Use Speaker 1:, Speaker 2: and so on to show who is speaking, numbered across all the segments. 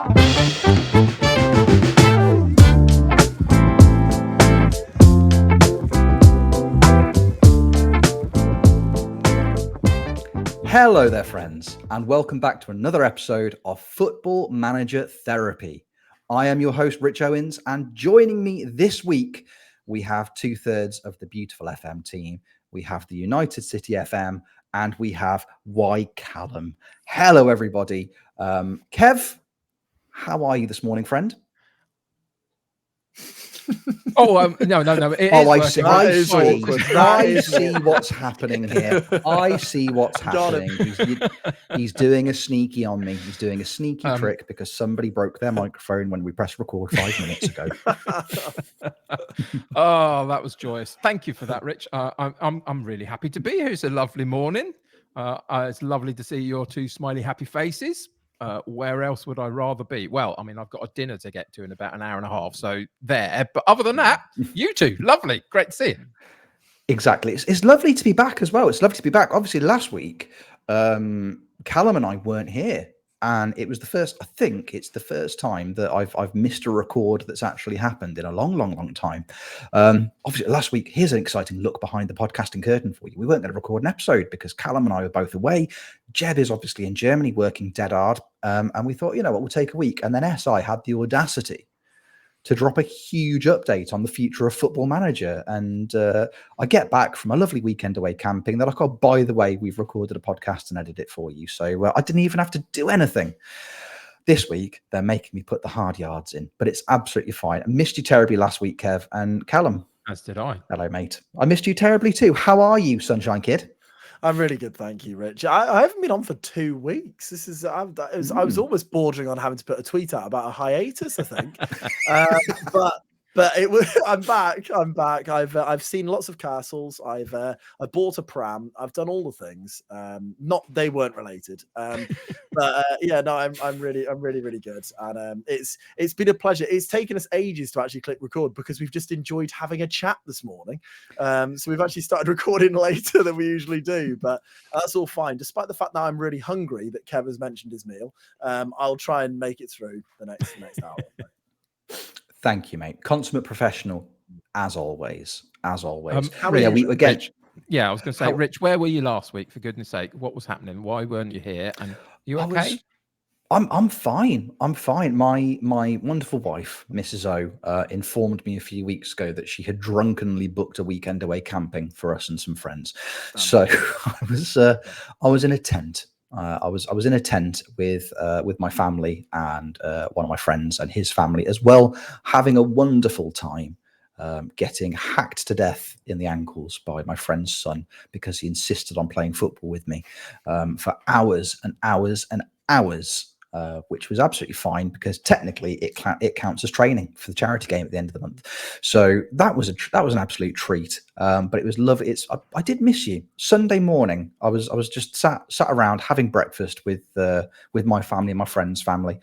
Speaker 1: Hello there, friends, and welcome back to another episode of Football Manager Therapy. I am your host, Rich Owens, and joining me this week, we have 2/3 of the beautiful FM team. We have the United City FM, and we have Callum. Hello, everybody. Kev, how are you this morning, friend?
Speaker 2: No.
Speaker 1: I see what's happening here. I see what's happening. He's doing a sneaky on me. He's doing a sneaky trick because somebody broke their microphone when we pressed record 5 minutes ago.
Speaker 2: Oh, that was joyous. Thank you for that, Rich. I'm really happy to be here. It's a lovely morning. It's lovely to see your two smiley, happy faces. Where else would I rather be? Well, I mean, I've got a dinner to get to in about an hour and a half, so there. But other than that, you two, lovely, great to see you.
Speaker 1: Exactly. It's lovely to be back as well. It's lovely to be back. Obviously, last week, Callum and I weren't here, and it was the first time that I've missed a record that's actually happened in a long time. Obviously, last week, here's an exciting look behind the podcasting curtain for you. We weren't going to record an episode because Callum and I were both away. Jeb is obviously in Germany working dead hard, and we thought, you know what, we'll take a week. And then SI had the audacity to drop a huge update on the future of Football Manager. And I get back from a lovely weekend away camping that I go, by the way, we've recorded a podcast and edited it for you. So I didn't even have to do anything. This week, they're making me put the hard yards in, but it's absolutely fine. I missed you terribly last week, Kev. And Callum.
Speaker 2: As did I.
Speaker 1: Hello, mate. I missed you terribly too. How are you, Sunshine Kid?
Speaker 3: I'm really good, thank you, Rich. I haven't been on for 2 weeks. I was almost bordering on having to put a tweet out about a hiatus, I think. But it was. I'm back. I've seen lots of castles. I bought a pram. I've done all the things. They weren't related. I'm really good. And it's been a pleasure. It's taken us ages to actually click record because we've just enjoyed having a chat this morning. So we've actually started recording later than we usually do, but that's all fine. Despite the fact that I'm really hungry, that Kev has mentioned his meal, I'll try and make it through the next hour.
Speaker 1: Thank you, mate. Consummate professional, as always.
Speaker 2: How are you, Rich? Yeah, I was going to say, Rich, where were you last week? For goodness' sake, what was happening? Why weren't you here? And you okay?
Speaker 1: I'm fine. I'm fine. My wonderful wife, Mrs. O, informed me a few weeks ago that she had drunkenly booked a weekend away camping for us and some friends. So I was in a tent. I was in a tent with my family and one of my friends and his family as well, having a wonderful time, getting hacked to death in the ankles by my friend's son because he insisted on playing football with me for hours and hours and hours. Which was absolutely fine because technically it counts as training for the charity game at the end of the month. So that was an absolute treat. But it was lovely. I did miss you. Sunday morning, I was just sat around having breakfast with my family and my friend's family,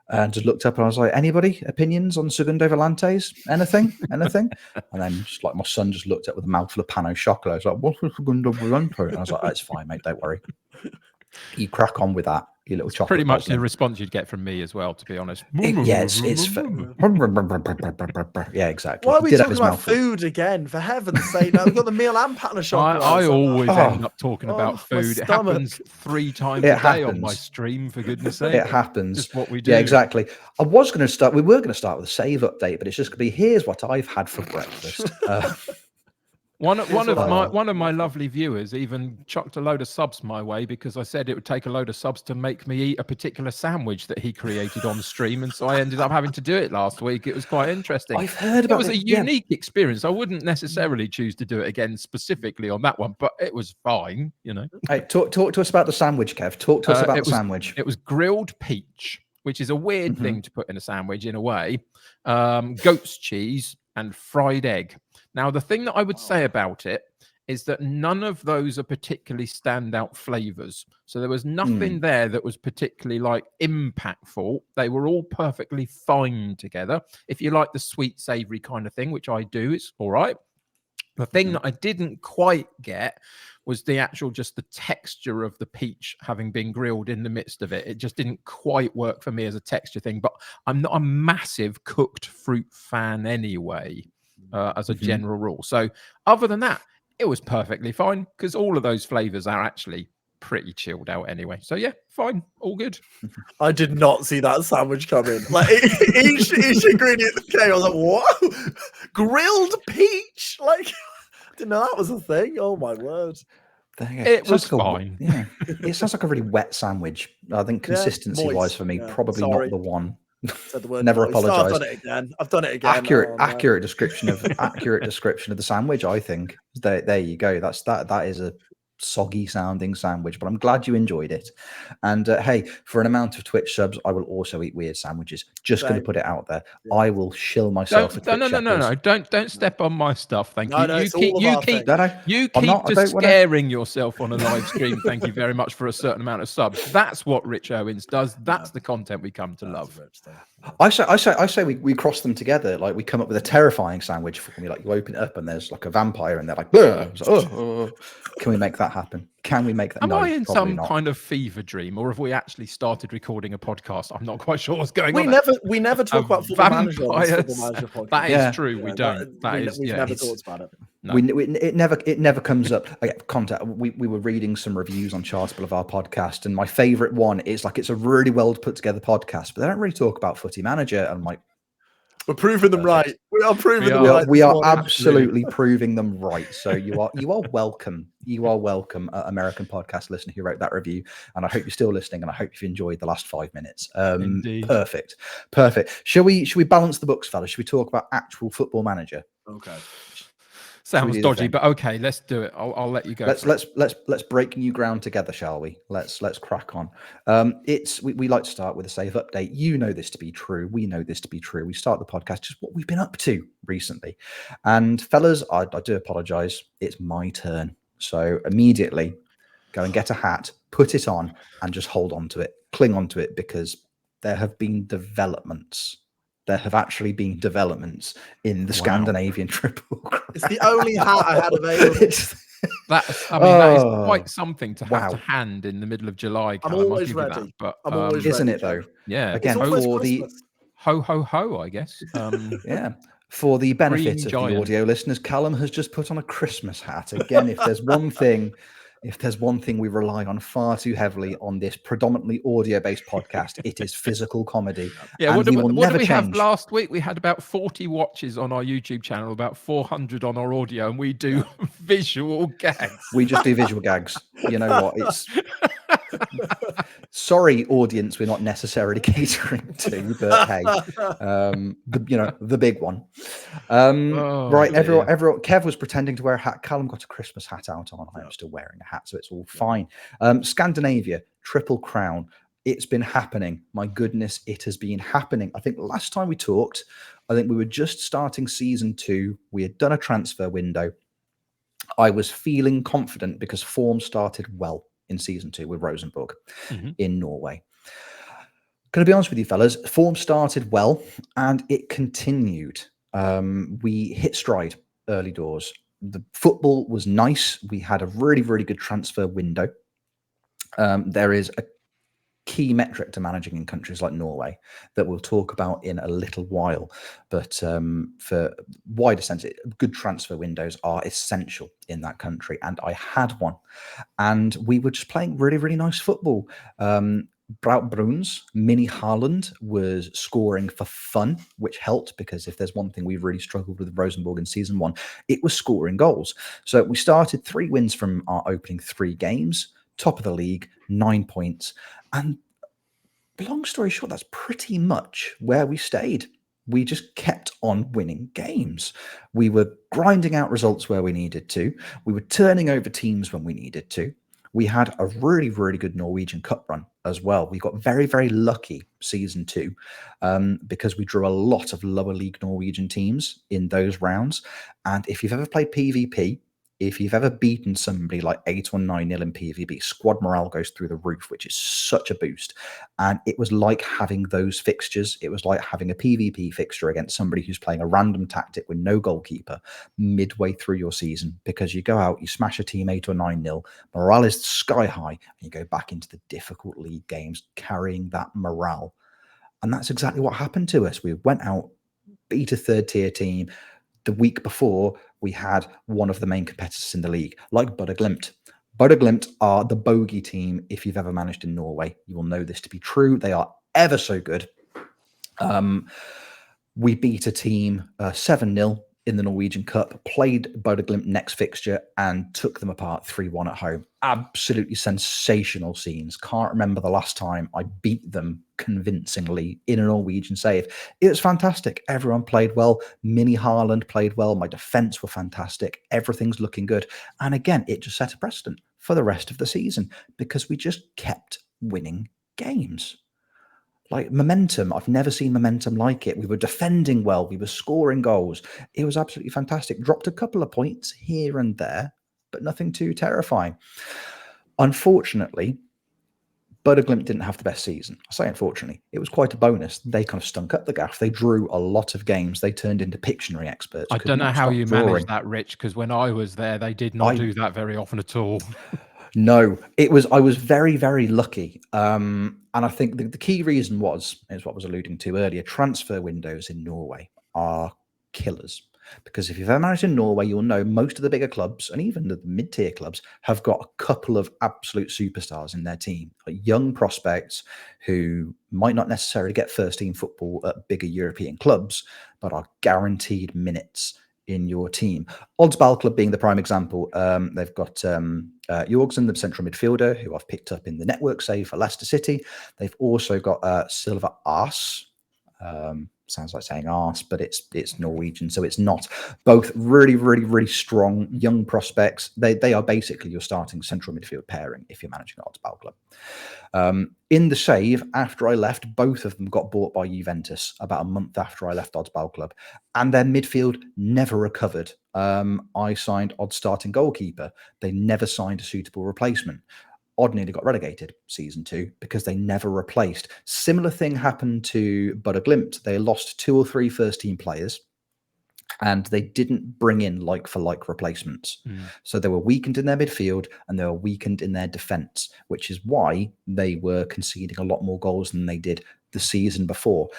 Speaker 1: and just looked up and I was like, anybody opinions on Segundo Volantes? Anything? And then just like my son just looked up with a mouthful of pan au chocolat. I was like, what's a Segundo Volante? And I was like, it's fine, mate. Don't worry. You crack on with that. Little chocolate.
Speaker 2: Pretty much the response you'd get from me as well, to be honest.
Speaker 1: Yeah, exactly.
Speaker 3: Why are we talking about food again? For heaven's sake, now we've got the meal and pan au chocolate.
Speaker 2: I always end up talking about food. It happens 3 times a day on my stream, for goodness sake.
Speaker 1: It happens.
Speaker 2: Just what we do.
Speaker 1: Yeah, exactly. We were going to start with a save update, but it's just going to be, here's what I've had for breakfast.
Speaker 2: One of my lovely viewers even chucked a load of subs my way because I said it would take a load of subs to make me eat a particular sandwich that he created on stream, and so I ended up having to do it last week. It was quite interesting.
Speaker 1: I've heard about it.
Speaker 2: It was a unique experience. I wouldn't necessarily choose to do it again specifically on that one, but it was fine, you know.
Speaker 1: Hey, talk to us about the sandwich, Kev. Talk to us about the sandwich.
Speaker 2: It was grilled peach, which is a weird thing to put in a sandwich in a way. Goat's cheese and fried egg. Now, the thing that I would say about it is that none of those are particularly standout flavors. So there was nothing there that was particularly like impactful. They were all perfectly fine together. If you like the sweet, savory kind of thing, which I do, it's all right. The thing that I didn't quite get was the actual, just the texture of the peach having been grilled in the midst of it. It just didn't quite work for me as a texture thing, but I'm not a massive cooked fruit fan anyway, as a general rule. So other than that, it was perfectly fine, because all of those flavors are actually pretty chilled out anyway. So yeah, fine, all good.
Speaker 3: I did not see that sandwich come in. Like each ingredient that came, I was like, "What? Grilled peach? Like, didn't know that was a thing." Oh my word!
Speaker 2: It was fine.
Speaker 1: Yeah, it sounds like a really wet sandwich. I think consistency-wise for me, probably not the one.
Speaker 3: Said the word.
Speaker 1: Never
Speaker 3: moist.
Speaker 1: apologise.
Speaker 3: I've done it again. I've done it again.
Speaker 1: Accurate description of the sandwich. I think there you go. That is a soggy sounding sandwich, but I'm glad you enjoyed it. And hey, for an amount of Twitch subs, I will also eat weird sandwiches. Just going to put it out there. Yeah. I will shill myself.
Speaker 2: No. Don't step on my stuff. Thank you. You keep scaring yourself on a live stream. Thank you very much for a certain amount of subs. That's what Rich Owens does. That's the content we come to love.
Speaker 1: I say we cross them together. Like, we come up with a terrifying sandwich for me. Like, you open it up and there's like a vampire and they're like, can we make that happen? Can we make that?
Speaker 2: Am I in some kind of fever dream, or have we actually started recording a podcast? I'm not quite sure what's going on.
Speaker 3: We never talk about Football Manager on this Football Manager podcast.
Speaker 2: That is true. We don't.
Speaker 3: We've never talked about it.
Speaker 1: No. It never comes up. Contact. We were reading some reviews on Chartable of our podcast, and my favorite one is like, it's a really well put together podcast, but they don't really talk about Footy Manager. And I'm like,
Speaker 3: we're proving them right. We are proving them right.
Speaker 1: We are absolutely proving them right. So you are welcome. You are welcome, American podcast listener who wrote that review. And I hope you're still listening, and I hope you've enjoyed the last 5 minutes.
Speaker 2: Indeed.
Speaker 1: Perfect. Shall we balance the books, fellas? Should we talk about actual Football Manager?
Speaker 3: Okay.
Speaker 2: Sounds dodgy, but okay, let's do it. I'll let you go.
Speaker 1: Let's break new ground together, shall we? Let's crack on. We like to start with a save update. You know this to be true. We know this to be true. We start the podcast just what we've been up to recently. And fellas, I do apologize. It's my turn. So immediately go and get a hat, put it on, and just hold on to it, cling on to it, because there have been developments. There have actually been developments in the Scandinavian Triple Crown.
Speaker 3: It's the only hat I had available.
Speaker 2: That is quite something to have to hand in the middle of July.
Speaker 3: I'm always ready.
Speaker 2: But
Speaker 3: I'm always
Speaker 1: isn't
Speaker 3: ready,
Speaker 1: it though?
Speaker 2: Yeah.
Speaker 1: Again, for the
Speaker 2: ho ho ho, I guess.
Speaker 1: Yeah. For the benefit of the audio listeners, Callum has just put on a Christmas hat. Again, if there's one thing we rely on far too heavily on this predominantly audio-based podcast, it is physical comedy.
Speaker 2: Yeah, what did we have last week? We had about 40 watches on our YouTube channel, about 400 on our audio, and we do visual gags.
Speaker 1: We just do visual gags. You know what? It's sorry, audience, we're not necessarily catering to, but hey, the big one. Right, everyone. Kev was pretending to wear a hat. Callum got a Christmas hat out on. I am still wearing a hat, so it's all fine. Scandinavia Triple Crown. It's been happening. My goodness, it has been happening. I think last time we talked, I think we were just starting season 2. We had done a transfer window. I was feeling confident because form started well in season 2 with Rosenborg in Norway. Going to be honest with you, fellas, form started well and it continued. We hit stride early doors. The football was nice. We had a really, really good transfer window. There is a key metric to managing in countries like Norway that we'll talk about in a little while. But for wider sense, good transfer windows are essential in that country. And I had one. And we were just playing really, really nice football. Braut Bruns, Mini Haaland was scoring for fun, which helped because if there's one thing we really struggled with Rosenborg in season 1, it was scoring goals. So we started 3 wins from our opening 3 games, top of the league, 9 points. And long story short, that's pretty much where we stayed. We just kept on winning games. We were grinding out results where we needed to. We were turning over teams when we needed to. We had a really, really good Norwegian Cup run as well. We got very, very lucky season 2 because we drew a lot of lower league Norwegian teams in those rounds. And if you've ever played PvP, if you've ever beaten somebody like 8 or 9-0 in PvP, squad morale goes through the roof, which is such a boost. And it was like having those fixtures. It was like having a PvP fixture against somebody who's playing a random tactic with no goalkeeper midway through your season, because you go out, you smash a team 8 or 9-0, morale is sky high, and you go back into the difficult league games carrying that morale. And that's exactly what happened to us. We went out, beat a third tier team. The week before, we had one of the main competitors in the league, like Bodø Glimt. Bodø Glimt are the bogey team. If you've ever managed in Norway, you will know this to be true. They are ever so good. We beat a team 7-0 in the Norwegian Cup, played Bodø Glimt next fixture and took them apart 3-1 at home. Absolutely sensational scenes. Can't remember the last time I beat them convincingly in a Norwegian save. It was fantastic. Everyone played well. Mini Haaland played well. My defense were fantastic. Everything's looking good. And again, it just set a precedent for the rest of the season because we just kept winning games. Like momentum, I've never seen momentum like it. We were defending well. We were scoring goals. It was absolutely fantastic. Dropped a couple of points here and there, but nothing too terrifying. Unfortunately, Bodø Glimt didn't have the best season. I say unfortunately. It was quite a bonus. They kind of stunk up the gaff. They drew a lot of games. They turned into Pictionary experts.
Speaker 2: I don't know how you managed that, Rich, because when I was there, they did not do that very often at all.
Speaker 1: No, I was very, very lucky. And I think the key reason is what I was alluding to earlier. Transfer windows in Norway are killers. Because if you've ever managed in Norway, you'll know most of the bigger clubs and even the mid-tier clubs have got a couple of absolute superstars in their team, like young prospects who might not necessarily get first-team football at bigger European clubs, but are guaranteed minutes in your team. Odds Club being the prime example. They've got Jorgensen, the central midfielder, who I've picked up in the network save for Leicester City. They've also got Silva Ars. Sounds like saying arse, but it's Norwegian, so it's not. Both really, really, really strong young prospects. They are basically your starting central midfield pairing if you're managing Odds Club. In the save, after I left, both of them got bought by Juventus about a month after I left Odds Club, and their midfield never recovered. I signed Odds starting goalkeeper. They never signed a suitable replacement. Odd nearly got relegated season 2 because they never replaced. Similar thing happened to Bodø Glimt. They lost 2 or 3 first-team players, and they didn't bring in like-for-like replacements. So they were weakened in their midfield and they were weakened in their defence, which is why they were conceding a lot more goals than they did the season before.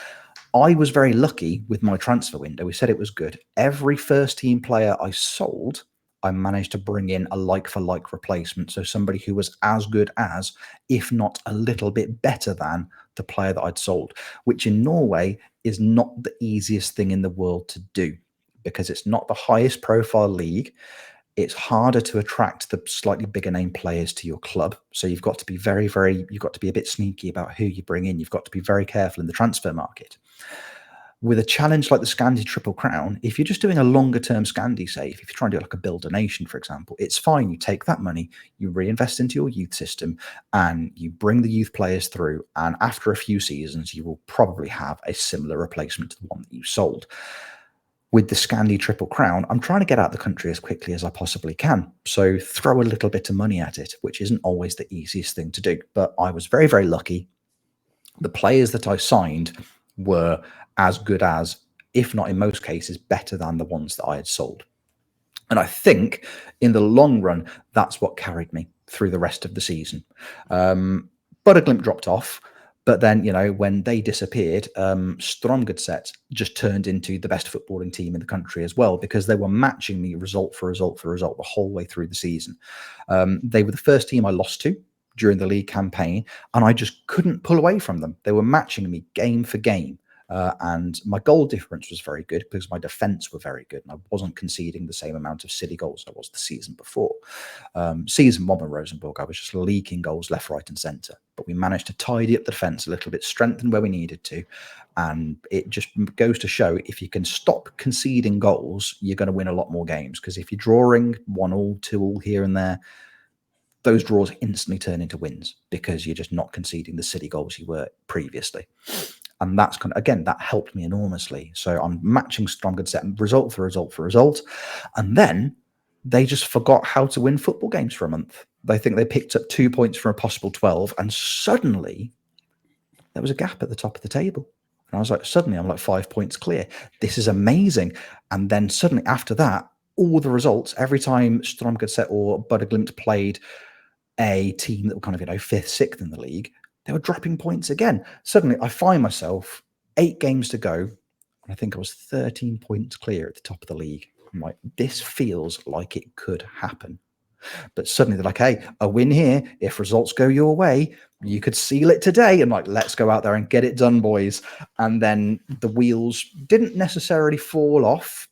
Speaker 1: I was very lucky with my transfer window. We said it was good. Every first-team player I sold, I managed to bring in a like-for-like replacement. So somebody who was as good as, if not a little bit better than, the player that I'd sold, which in Norway is not the easiest thing in the world to do because it's not the highest profile league. It's harder to attract the slightly bigger name players to your club. So you've got to be you've got to be a bit sneaky about who you bring in. You've got to be very careful in the transfer market. With a challenge like the Scandi Triple Crown, if you're just doing a longer term Scandi save, if you're trying to do like a build a nation, for example, it's fine. You take that money, you reinvest into your youth system, and you bring the youth players through. And after a few seasons, you will probably have a similar replacement to the one that you sold. With the Scandi Triple Crown, I'm trying to get out of the country as quickly as I possibly can. So throw a little bit of money at it, which isn't always the easiest thing to do. But I was very, very lucky. The players that I signed were as good as, if not in most cases, better than the ones that I had sold. And I think in the long run, that's what carried me through the rest of the season. Bodø Glimt dropped off, but then, when they disappeared, Strømsgodset just turned into the best footballing team in the country as well, because they were matching me result for result for result the whole way through the season. They were the first team I lost to during the league campaign, and I just couldn't pull away from them. They were matching me game for game. And my goal difference was very good because my defense were very good and I wasn't conceding the same amount of silly goals I was the season before. Season 1 with Rosenborg, I was just leaking goals left, right and centre. But we managed to tidy up the defence a little bit, strengthen where we needed to. And it just goes to show if you can stop conceding goals, you're going to win a lot more games. Because if you're drawing 1-1, 2-1 here and there, those draws instantly turn into wins because you're just not conceding the silly goals you were previously. And that's again, that helped me enormously. So I'm matching Strømsgodset result for result for result. And then they just forgot how to win football games for a month. They think they picked up 2 points from a possible 12, and suddenly there was a gap at the top of the table. And I was like, suddenly I'm like 5 points clear. This is amazing. And then suddenly after that, all the results, every time Strømsgodset or Bodø/Glimt played a team that were kind of, 5th, 6th in the league, they were dropping points again. Suddenly I find myself 8 games to go. And I think I was 13 points clear at the top of the league. I'm like, this feels like it could happen. But suddenly they're like, hey, a win here. If results go your way, you could seal it today. And like, let's go out there and get it done, boys. And then the wheels didn't necessarily fall off,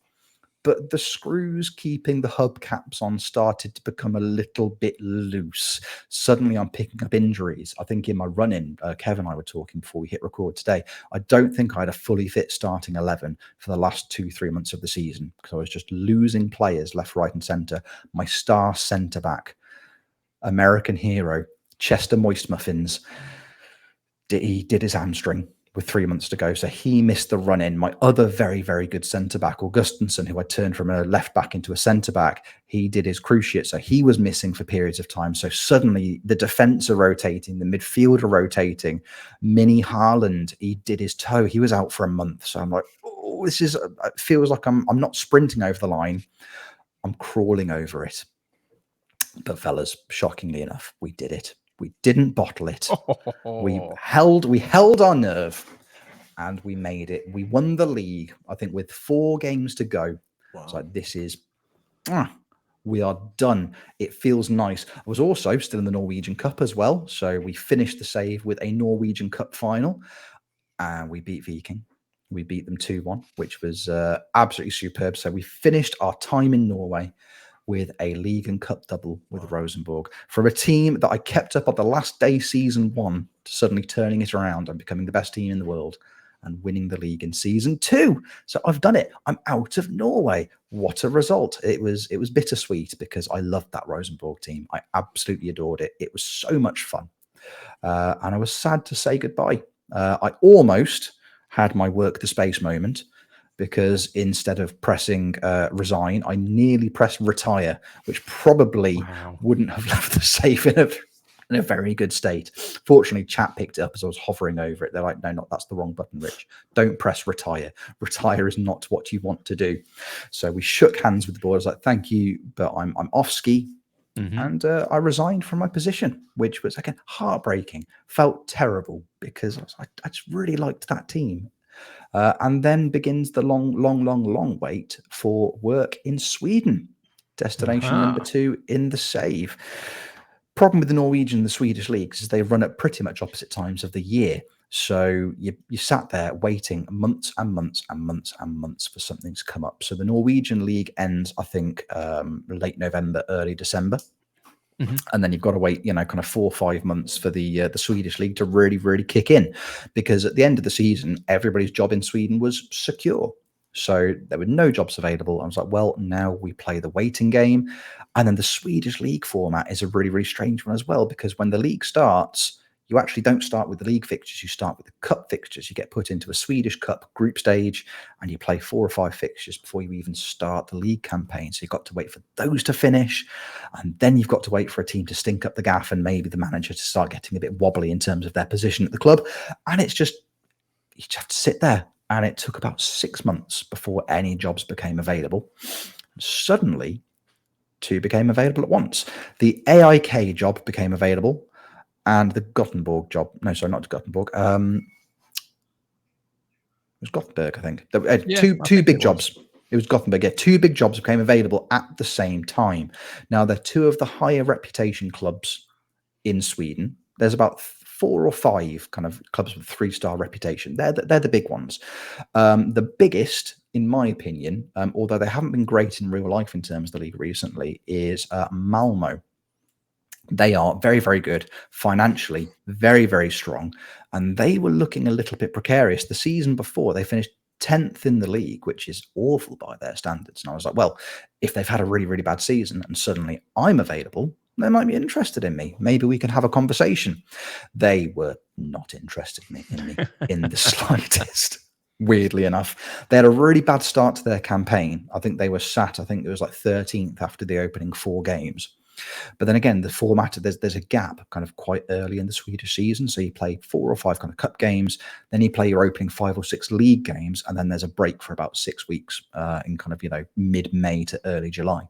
Speaker 1: but the screws keeping the hubcaps on started to become a little bit loose. Suddenly I'm picking up injuries. I think in my run-in, Kev and I were talking before we hit record today, I don't think I had a fully fit starting 11 for the last 2-3 months of the season because I was just losing players left, right and centre. My star centre-back, American hero, Chester Moist Muffins, he did his hamstring with 3 months to go. So he missed the run-in. My other very, very good centre-back, Augustinsson, who I turned from a left-back into a centre-back, he did his cruciate. So he was missing for periods of time. So suddenly the defence are rotating, the midfield are rotating. Mini Haaland, he did his toe. He was out for a month. So I'm like, oh, it feels like I'm not sprinting over the line. I'm crawling over it. But fellas, shockingly enough, we did it. We didn't bottle it. We held our nerve and we made it. We won the league, I think, with 4 games to go. Wow. It's like, this is, we are done. It feels nice. I was also still in the Norwegian Cup as well. So we finished the save with a Norwegian Cup final and we beat Viking. We beat them 2-1, which was absolutely superb. So we finished our time in Norway with a league and cup double with Rosenborg, from a team that I kept up on the last day season 1 to suddenly turning it around and becoming the best team in the world and winning the league in season 2. So I've done it. I'm out of Norway. What a result. It was bittersweet because I loved that Rosenborg team. I absolutely adored it. It was so much fun. And I was sad to say goodbye. I almost had my work the space moment, because instead of pressing resign, I nearly pressed retire, which probably wouldn't have left the safe in a very good state. Fortunately, chat picked it up as I was hovering over it. They're like, no, that's the wrong button, Rich. Don't press retire. Retire is not what you want to do. So we shook hands with the board. I was like, thank you, but I'm off ski. Mm-hmm. And I resigned from my position, which was, again, heartbreaking. Felt terrible because I just really liked that team. And then begins the long wait for work in Sweden. Destination number 2 in the save. Problem with the Norwegian and the Swedish leagues is they run at pretty much opposite times of the year. So you sat there waiting months and months and months and months for something to come up. So the Norwegian league ends, I think, late November, early December. Mm-hmm. And then you've got to wait, kind of 4 or 5 months for the Swedish league to really, really kick in, because at the end of the season, everybody's job in Sweden was secure. So there were no jobs available. I was like, well, now we play the waiting game. And then the Swedish league format is a really, really strange one as well, because when the league starts, you actually don't start with the league fixtures. You start with the cup fixtures. You get put into a Swedish Cup group stage and you play 4 or 5 fixtures before you even start the league campaign. So you've got to wait for those to finish. And then you've got to wait for a team to stink up the gaff and maybe the manager to start getting a bit wobbly in terms of their position at the club. And it's just, you just have to sit there. And it took about 6 months before any jobs became available. Suddenly, 2 became available at once. The AIK job became available. And the Gothenburg job, no, sorry, not Gothenburg. It was Gothenburg, I think. There were two big jobs. It was Gothenburg. Yeah, 2 big jobs became available at the same time. Now, they're 2 of the higher reputation clubs in Sweden. There's about 4 or 5 kind of clubs with 3-star reputation. They're the big ones. The biggest, in my opinion, although they haven't been great in real life in terms of the league recently, is Malmo. They are very, very good financially, very, very strong. And they were looking a little bit precarious. The season before, they finished 10th in the league, which is awful by their standards. And I was like, well, if they've had a really, really bad season and suddenly I'm available, they might be interested in me. Maybe we can have a conversation. They were not interested in me in the slightest. weirdly enough. They had a really bad start to their campaign. I think they were sat, I think it was like 13th after the opening 4 games. But then again, the format, there's a gap kind of quite early in the Swedish season. So you play 4 or 5 kind of cup games, then you play your opening 5 or 6 league games, and then there's a break for about 6 weeks in kind of, mid-May to early July.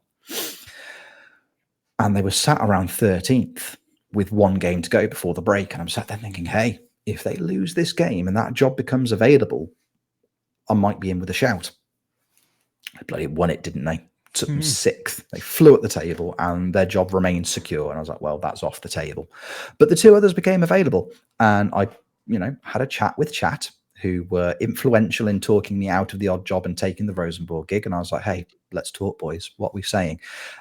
Speaker 1: And they were sat around 13th with 1 game to go before the break. And I'm sat there thinking, hey, if they lose this game and that job becomes available, I might be in with a shout. They bloody won it, didn't they? Took them 6th. They flew at the table and their job remained secure. And I was like, well, that's off the table. But the 2 others became available. And I, had a chat with Chat, who were influential in talking me out of the odd job and taking the Rosenborg gig. And I was like, hey, let's talk, boys. What are we saying?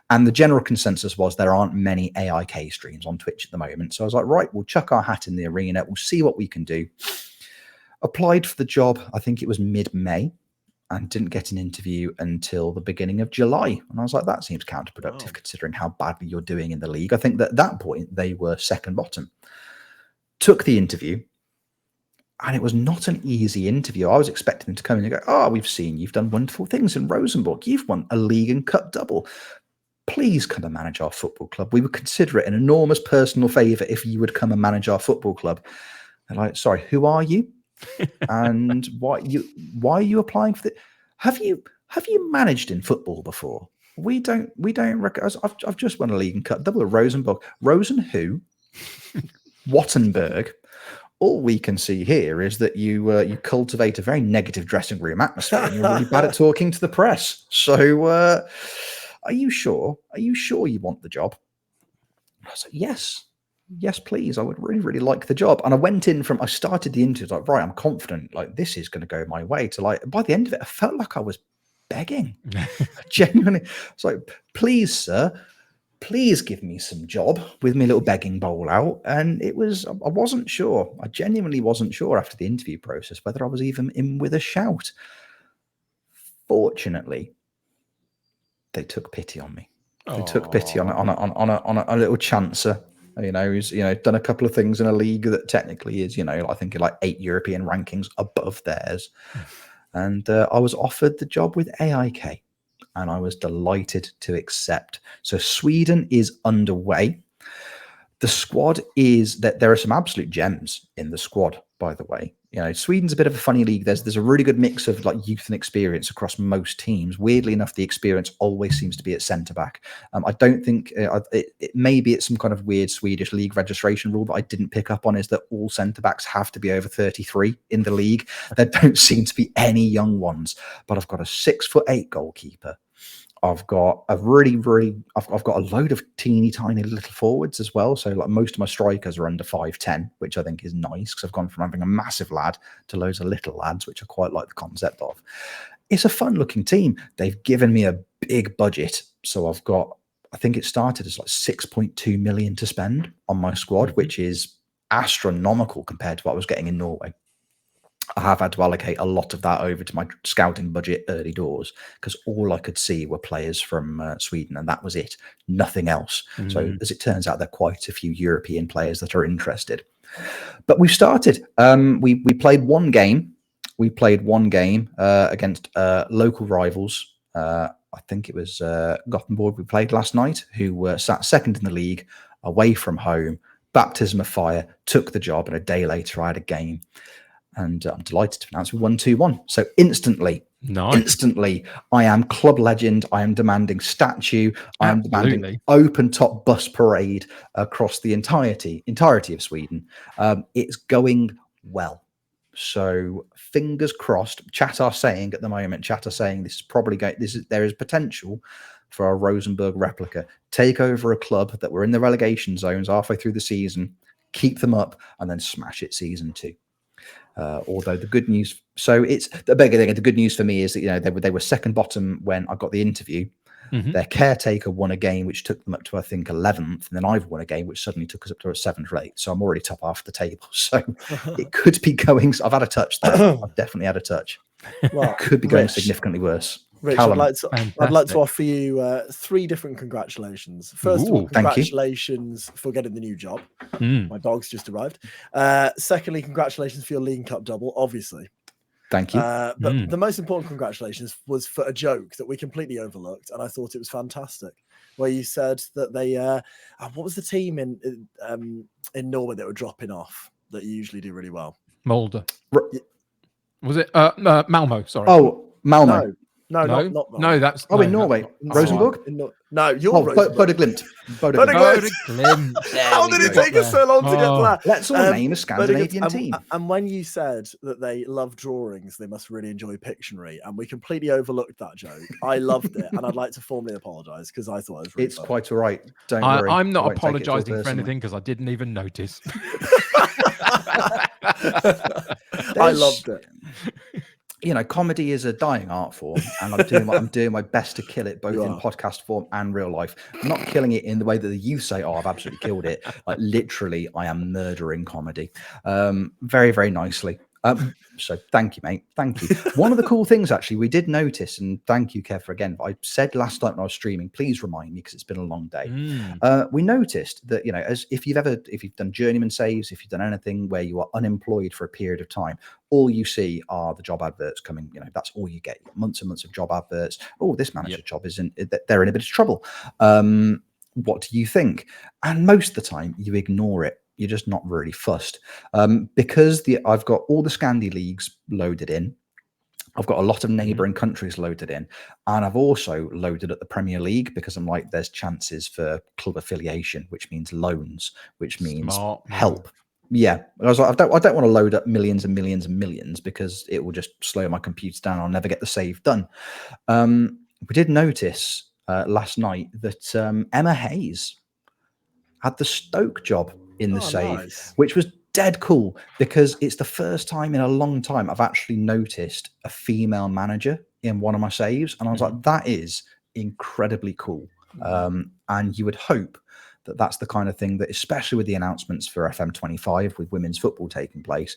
Speaker 1: And the general consensus was there aren't many AIK streams on Twitch at the moment. So I was like, right, we'll chuck our hat in the arena. We'll see what we can do. Applied for the job, I think it was mid-May, and didn't get an interview until the beginning of July. And I was like, that seems counterproductive considering how badly you're doing in the league. I think that at that point, they were second bottom. Took the interview, and it was not an easy interview. I was expecting them to come in and go, oh, we've seen you've done wonderful things in Rosenborg. You've won a league and cup double. Please come and manage our football club. We would consider it an enormous personal favour if you would come and manage our football club. They're like, sorry, who are you? And why are you applying for this? Have you managed in football before? We don't recognize. I've just won a league and cup double at Rosenborg. Rosen who? Wattenberg. All we can see here is that you cultivate a very negative dressing room atmosphere and you're really bad at talking to the press. So are you sure? Are you sure you want the job? I was like, yes, please. I would really, really like the job. And I started the interview like, right, I'm confident, like this is going to go my way. To like, by the end of it, I felt like I was begging. Genuinely. It's like, please, sir, please give me some job with my little begging bowl out. And I wasn't sure. I genuinely wasn't sure after the interview process whether I was even in with a shout. Fortunately, they took pity on me. They took pity on a little chancer. Who's done a couple of things in a league that technically is, I think like 8 European rankings above theirs. And I was offered the job with AIK, and I was delighted to accept. So Sweden is underway. The squad is that there are some absolute gems in the squad, by the way. Sweden's a bit of a funny league. There's a really good mix of like youth and experience across most teams. Weirdly enough, the experience always seems to be at centre back. I don't think maybe it's some kind of weird Swedish league registration rule that I didn't pick up on, is that all centre backs have to be over 33 in the league. There don't seem to be any young ones. But I've got a 6'8" goalkeeper. I've got I've got a load of teeny tiny little forwards as well. So like most of my strikers are under 5'10", which I think is nice because I've gone from having a massive lad to loads of little lads, which I quite like the concept of. It's a fun looking team. They've given me a big budget. So I think it started as like 6.2 million to spend on my squad, which is astronomical compared to what I was getting in Norway. I have had to allocate a lot of that over to my scouting budget early doors because all I could see were players from Sweden, and that was it. Nothing else. So as it turns out, there are quite a few European players that are interested. But we've started. We played one game. We played one game against local rivals. I think it was Gothenburg we played last night, who sat second in the league, away from home, baptism of fire, took the job, and a day later I had a game. And I'm delighted to announce we won 2-1. So instantly, I am club legend. I am demanding statue. I am demanding open top bus parade across the entirety of Sweden. It's going well. So fingers crossed. Chat are saying this is probably going. There is potential for a Rosenborg replica. Take over a club that were in the relegation zones halfway through the season, keep them up, and then smash it season 2. Although the good news, so it's the bigger thing. The good news for me is that they were second bottom when I got the interview. Their caretaker won a game which took them up to I think 11th, and then I've won a game which suddenly took us up to a 7th or 8th. So I'm already top half the table. So it could be going. I've had a touch there. I've definitely had a touch. Well, it could be going significantly worse.
Speaker 3: Rich,
Speaker 1: Callum.
Speaker 3: I'd like to offer you 3 different congratulations. First of all, congratulations for getting the new job. My dog's just arrived. Secondly, congratulations for your League Cup double, obviously.
Speaker 1: Thank you.
Speaker 3: But the most important congratulations was for a joke that we completely overlooked, and I thought it was fantastic. Where you said that they, what was the team in Norway that were dropping off that you usually do really well?
Speaker 2: Mulder. Was it Malmo? Sorry.
Speaker 1: Oh, Malmo.
Speaker 3: No, not Malmo.
Speaker 2: No, that's
Speaker 1: in Norway. Rosenborg?
Speaker 3: No, you're Rosenborg.
Speaker 1: Bodø Glimt.
Speaker 3: How did it take us so long to get to that?
Speaker 1: Let's all name a Scandinavian team.
Speaker 3: And when you said that they love drawings, they must really enjoy Pictionary, and we completely overlooked that joke. I loved it, and I'd like to formally apologise because I thought it was really funny.
Speaker 1: Quite all right. Don't worry.
Speaker 2: I'm not apologising for anything because I didn't even notice.
Speaker 3: I loved it.
Speaker 1: You know, comedy is a dying art form, and I'm doing my best to kill it both in podcast form and real life. I'm not killing it in the way that the youth say, "Oh, I've absolutely killed it." Like literally, I am murdering comedy, very, very nicely. So thank you, mate. Thank you. One of the cool things actually we did notice, and thank you, Kev, for again. I said last night when I was streaming, please remind me because it's been a long day. We noticed that, you know, as if you've done journeyman saves, if you've done anything where you are unemployed for a period of time, all you see are the job adverts coming. You know, that's all you get. Months and months of job adverts. Oh, this manager job they're in a bit of trouble. What do you think? And most of the time you ignore it. You're just not really fussed because I've got all the Scandi leagues loaded in. I've got a lot of neighbouring countries loaded in, and I've also loaded at the Premier League because I'm like, there's chances for club affiliation, which means loans, which means help. Yeah, I was like, I don't want to load up millions and millions and millions because it will just slow my computer down. I'll never get the save done. We did notice last night that Emma Hayes had the Stoke job in the save, which was dead cool because it's the first time in a long time I've actually noticed a female manager in one of my saves, and I was like, that is incredibly cool. And you would hope that that's the kind of thing that, especially with the announcements for FM25 with women's football taking place,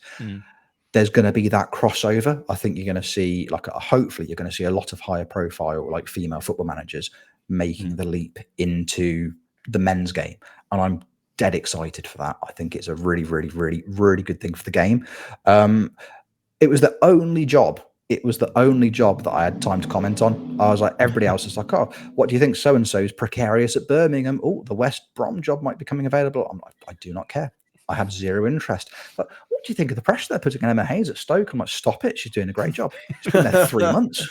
Speaker 1: there's going to be that crossover. I think you're going to see, hopefully you're going to see a lot of higher profile, like female football managers making the leap into the men's game. And I'm dead excited for that. I think it's a really, really, really, really good thing for the game. It was the only job that I had time to comment on. I was like, everybody else is like, oh, what do you think? So-and-so is precarious at Birmingham. Oh, the West Brom job might be coming available. I'm like, I do not care. I have zero interest. But what do you think of the pressure they're putting on Emma Hayes at Stoke? I'm like, stop it. She's doing a great job. She's been there 3 months.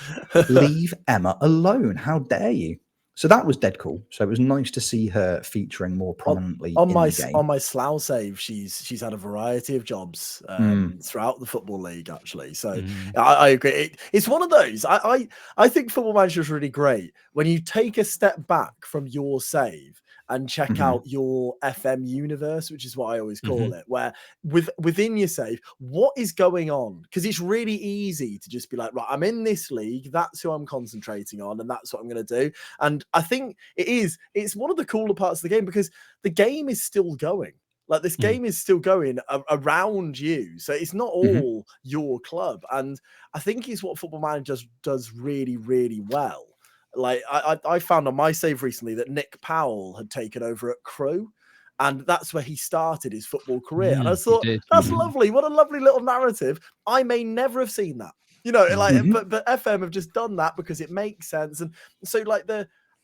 Speaker 1: Leave Emma alone. How dare you? So that was dead cool. So it was nice to see her featuring more prominently in the game.
Speaker 3: On my Slough save, she's had a variety of jobs throughout the Football League, actually. So I agree. It's one of those. I think Football Manager is really great when you take a step back from your save and check out your FM universe, which is what I always call it, where within your save, what is going on? Because it's really easy to just be like, right, I'm in this league, that's who I'm concentrating on, and that's what I'm going to do. And I think it's one of the cooler parts of the game because the game is still going. Like this game is still going around you. So it's not all your club. And I think it's what Football Manager does really, really well. Like I found on my save recently that Nick Powell had taken over at Crewe, and that's where he started his football career. And I thought, that's lovely. What a lovely little narrative. I may never have seen that, you know, like, but FM have just done that because it makes sense. And so like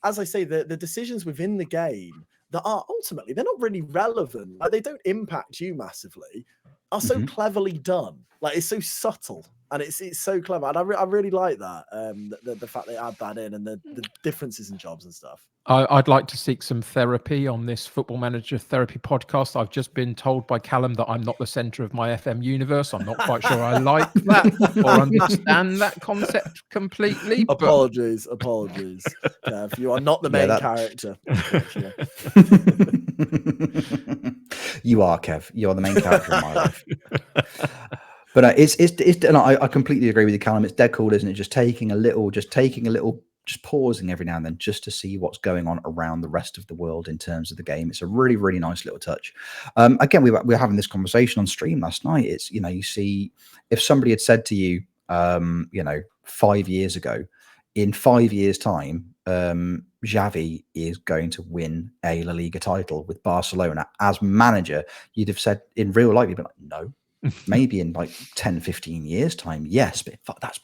Speaker 3: as I say, the decisions within the game that are ultimately, they're not really relevant. Like they don't impact you massively, are so cleverly done. Like it's so subtle. And it's so clever, and I really like that. The fact they add that in, and the differences in jobs and stuff.
Speaker 2: I'd like to seek some therapy on this Football Manager therapy podcast. I've just been told by Callum that I'm not the centre of my FM universe. I'm not quite sure I like that or understand that concept completely.
Speaker 3: Apologies, Kev. You are not the main character.
Speaker 1: You are, Kev. You are the main character in my life. But and I completely agree with you, Callum. It's dead cool, isn't it? Just pausing every now and then just to see what's going on around the rest of the world in terms of the game. It's a really, really nice little touch. Again, we were having this conversation on stream last night. It's, you know, you see, if somebody had said to you, 5 years ago, in 5 years' time, Xavi is going to win a La Liga title with Barcelona as manager, you'd have said in real life, you'd be like, no. Maybe in like 10, 15 years time, yes, but that's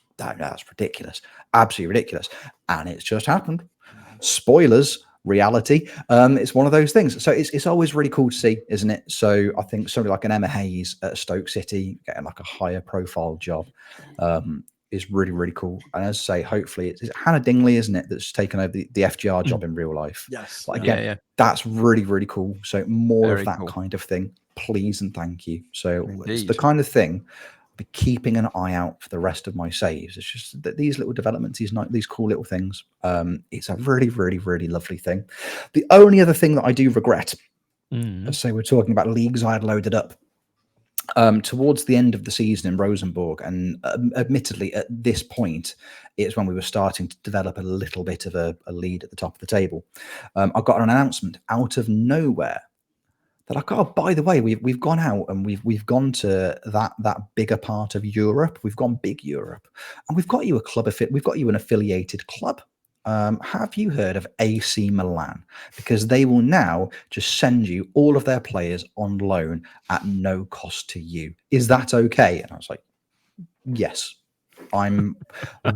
Speaker 1: ridiculous, absolutely ridiculous. And it's just happened. Spoilers, reality. It's one of those things. So it's always really cool to see, isn't it? So I think somebody like an Emma Hayes at Stoke City getting like a higher profile job is really, really cool. And as I say, hopefully it's Hannah Dingley, isn't it, that's taken over the FGR job in real life.
Speaker 3: Yes.
Speaker 1: But again, that's really, really cool. So more of that kind of thing, please and thank you. So it's the kind of thing I'll be keeping an eye out for the rest of my saves. It's just that these little developments, these cool little things, it's a really, really, really lovely thing. The only other thing that I do regret, let's say we're talking about leagues I had loaded up towards the end of the season in Rosenborg, and admittedly at this point it's when we were starting to develop a little bit of a lead at the top of the table. I got an announcement out of nowhere that like, oh, by the way, we've gone out and we've gone to that bigger part of Europe. We've gone big Europe, and we've got you a club we've got you an affiliated club. Have you heard of AC Milan? Because they will now just send you all of their players on loan at no cost to you. Is that okay? And I was like, yes. I'm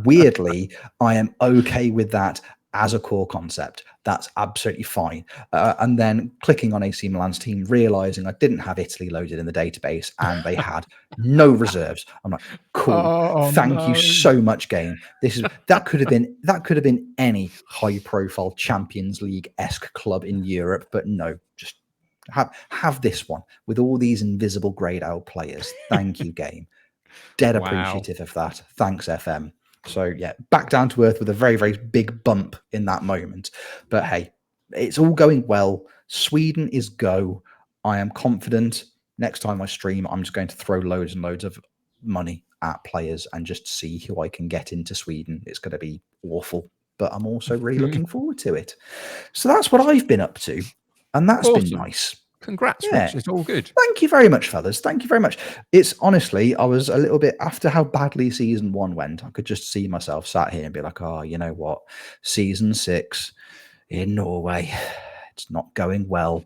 Speaker 1: weirdly, I am okay with that as a core concept. That's absolutely fine. And then clicking on AC Milan's team, realizing I didn't have Italy loaded in the database and they had no reserves. I'm like, cool. Thank you so much, game. That could have been any high profile Champions League-esque club in Europe, but no, just have this one with all these invisible grayed out players. Thank you, game. Dead appreciative of that. Thanks, FM. So yeah, back down to earth with a very, very big bump in that moment. But hey, it's all going well. Sweden is go. I am confident. Next time I stream, I'm just going to throw loads and loads of money at players and just see who I can get into Sweden. It's going to be awful, but I'm also really looking forward to it. So that's what I've been up to, and that's been nice.
Speaker 2: Congrats, Rich. It's all good.
Speaker 1: Thank you very much, fellas. Thank you very much. It's honestly, I was a little bit, after how badly season 1 went, I could just see myself sat here and be like, oh, you know what? Season 6 in Norway, it's not going well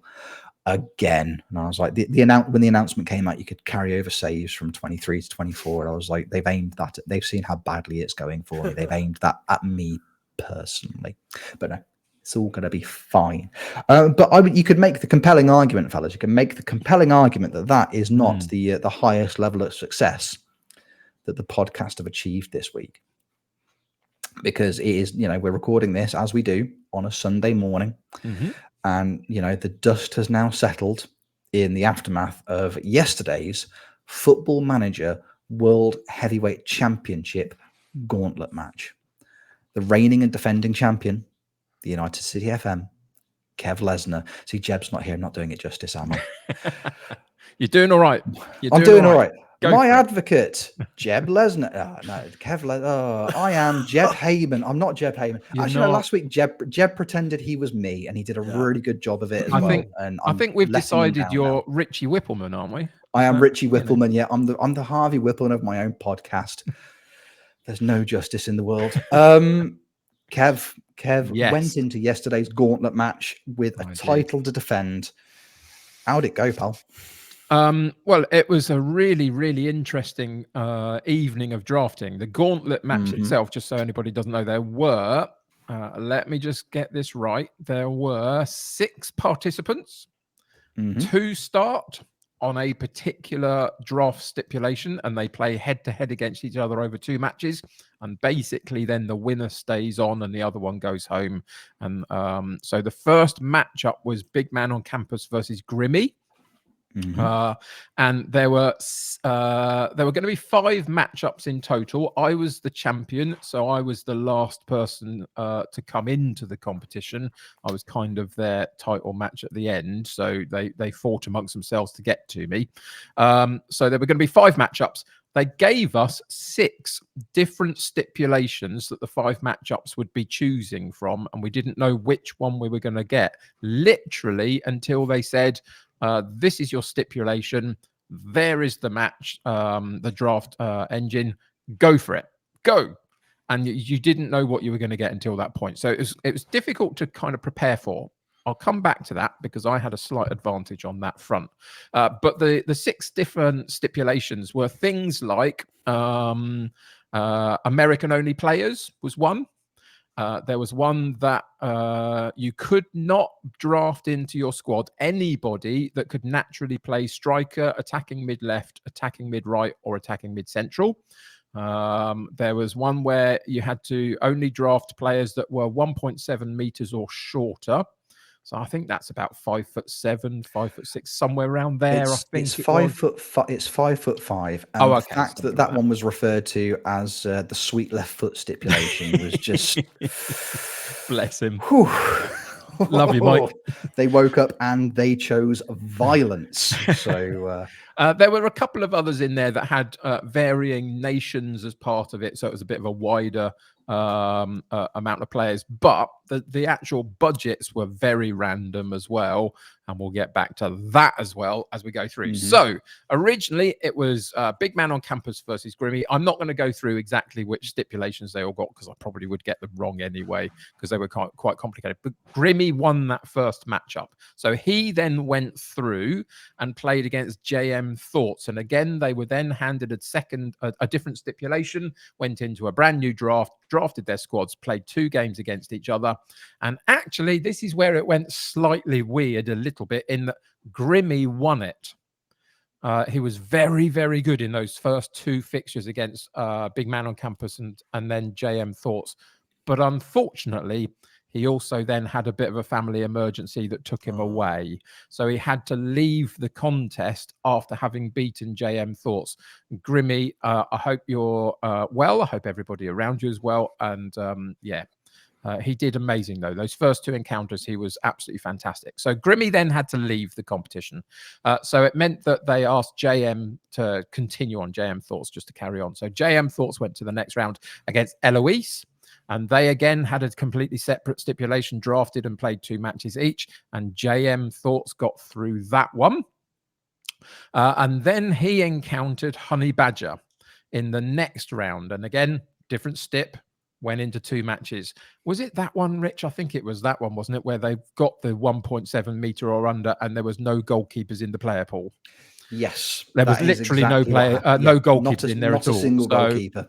Speaker 1: again. And I was like, when the announcement came out, you could carry over saves from 23 to 24. And I was like, they've seen how badly it's going for me. They've aimed that at me personally. But no. It's all going to be fine. But you could make the compelling argument, fellas. You can make the compelling argument that is not the highest level of success that the podcast have achieved this week. Because it is, we're recording this as we do on a Sunday morning. And, the dust has now settled in the aftermath of yesterday's Football Manager World Heavyweight Championship gauntlet match. The reigning and defending champion, the United City FM, Kev Lesnar. See, Jeb's not here. I'm not doing it justice, am I?
Speaker 2: You're doing all right.
Speaker 1: I'm doing all right. My advocate, Jeb Lesnar. No, Kev Lesnar. I am Jeb Heyman. I'm not Jeb Heyman. Actually, no, last week, Jeb pretended he was me, and he did a really good job of it as well.
Speaker 2: I think we've decided you're Richie Whippleman, aren't we?
Speaker 1: I am Richie Whippleman. Yeah, I'm the Harvey Whippleman of my own podcast. There's no justice in the world. Kev went into yesterday's gauntlet match with a title to defend. How'd it go, pal?
Speaker 2: Well, it was a really, really interesting evening of drafting. The gauntlet match itself, just so anybody doesn't know, there were, let me just get this right, there were 6 participants, 2 start on a particular draft stipulation, and they play head-to-head against each other over 2 matches, and basically then the winner stays on and the other one goes home. And so the first matchup was Big Man on Campus versus Grimmy. And there were going to be 5 matchups in total. I was the champion, so I was the last person to come into the competition. I was kind of their title match at the end, so they fought amongst themselves to get to me. So there were going to be 5 matchups. They gave us 6 different stipulations that the 5 matchups would be choosing from, and we didn't know which one we were going to get, literally until they said, this is your stipulation. There is the match, the draft engine. Go for it. Go. And you didn't know what you were going to get until that point. So it was difficult to kind of prepare for. I'll come back to that because I had a slight advantage on that front. But the 6 different stipulations were things like American-only players was one. There was one that you could not draft into your squad anybody that could naturally play striker, attacking mid-left, attacking mid-right, or attacking mid-central. There was one where you had to only draft players that were 1.7 meters or shorter. So I think that's about 5'7", 5'6", somewhere around there.
Speaker 1: It's 5 foot. It's 5'5", and
Speaker 2: Oh,
Speaker 1: the
Speaker 2: okay,
Speaker 1: fact
Speaker 2: something
Speaker 1: that
Speaker 2: like that.
Speaker 1: one was referred to as the sweet left foot stipulation was just
Speaker 2: bless him.
Speaker 1: Whew.
Speaker 2: Love you, Mike.
Speaker 1: They woke up and they chose violence. So
Speaker 2: there were a couple of others in there that had varying nations as part of it, so it was a bit of a wider amount of players, but the actual budgets were very random as well, and we'll get back to that as well as we go through. So originally it was Big Man on Campus versus Grimmy. I'm not going to go through exactly which stipulations they all got because I probably would get them wrong anyway because they were quite complicated, but Grimmy won that first matchup. So he then went through and played against JM Thoughts, and again they were then handed a different stipulation, went into a brand new drafted their squads, played 2 games against each other. And actually, this is where it went slightly weird a little bit in that Grimmy won it. He was very, very good in those first 2 fixtures against Big Man on Campus and then JM Thoughts. But unfortunately, he also then had a bit of a family emergency that took him away. So he had to leave the contest after having beaten JM Thoughts. Grimmy, I hope you're well. I hope everybody around you is well. And yeah, he did amazing, though. Those first 2 encounters, he was absolutely fantastic. So Grimmy then had to leave the competition. So it meant that they asked JM to continue on, JM Thoughts, just to carry on. So JM Thoughts went to the next round against Eloise. And they again had a completely separate stipulation, drafted and played 2 matches each. And JM Thoughts got through that one. And then he encountered Honey Badger in the next round. And again, different stip, went into 2 matches. Was it that one, Rich? I think it was that one, wasn't it? Where they got the 1.7 meter or under and there was no goalkeepers in the player pool.
Speaker 1: Yes.
Speaker 2: There was literally no player, no goalkeepers in there at all.
Speaker 1: Not a single goalkeeper.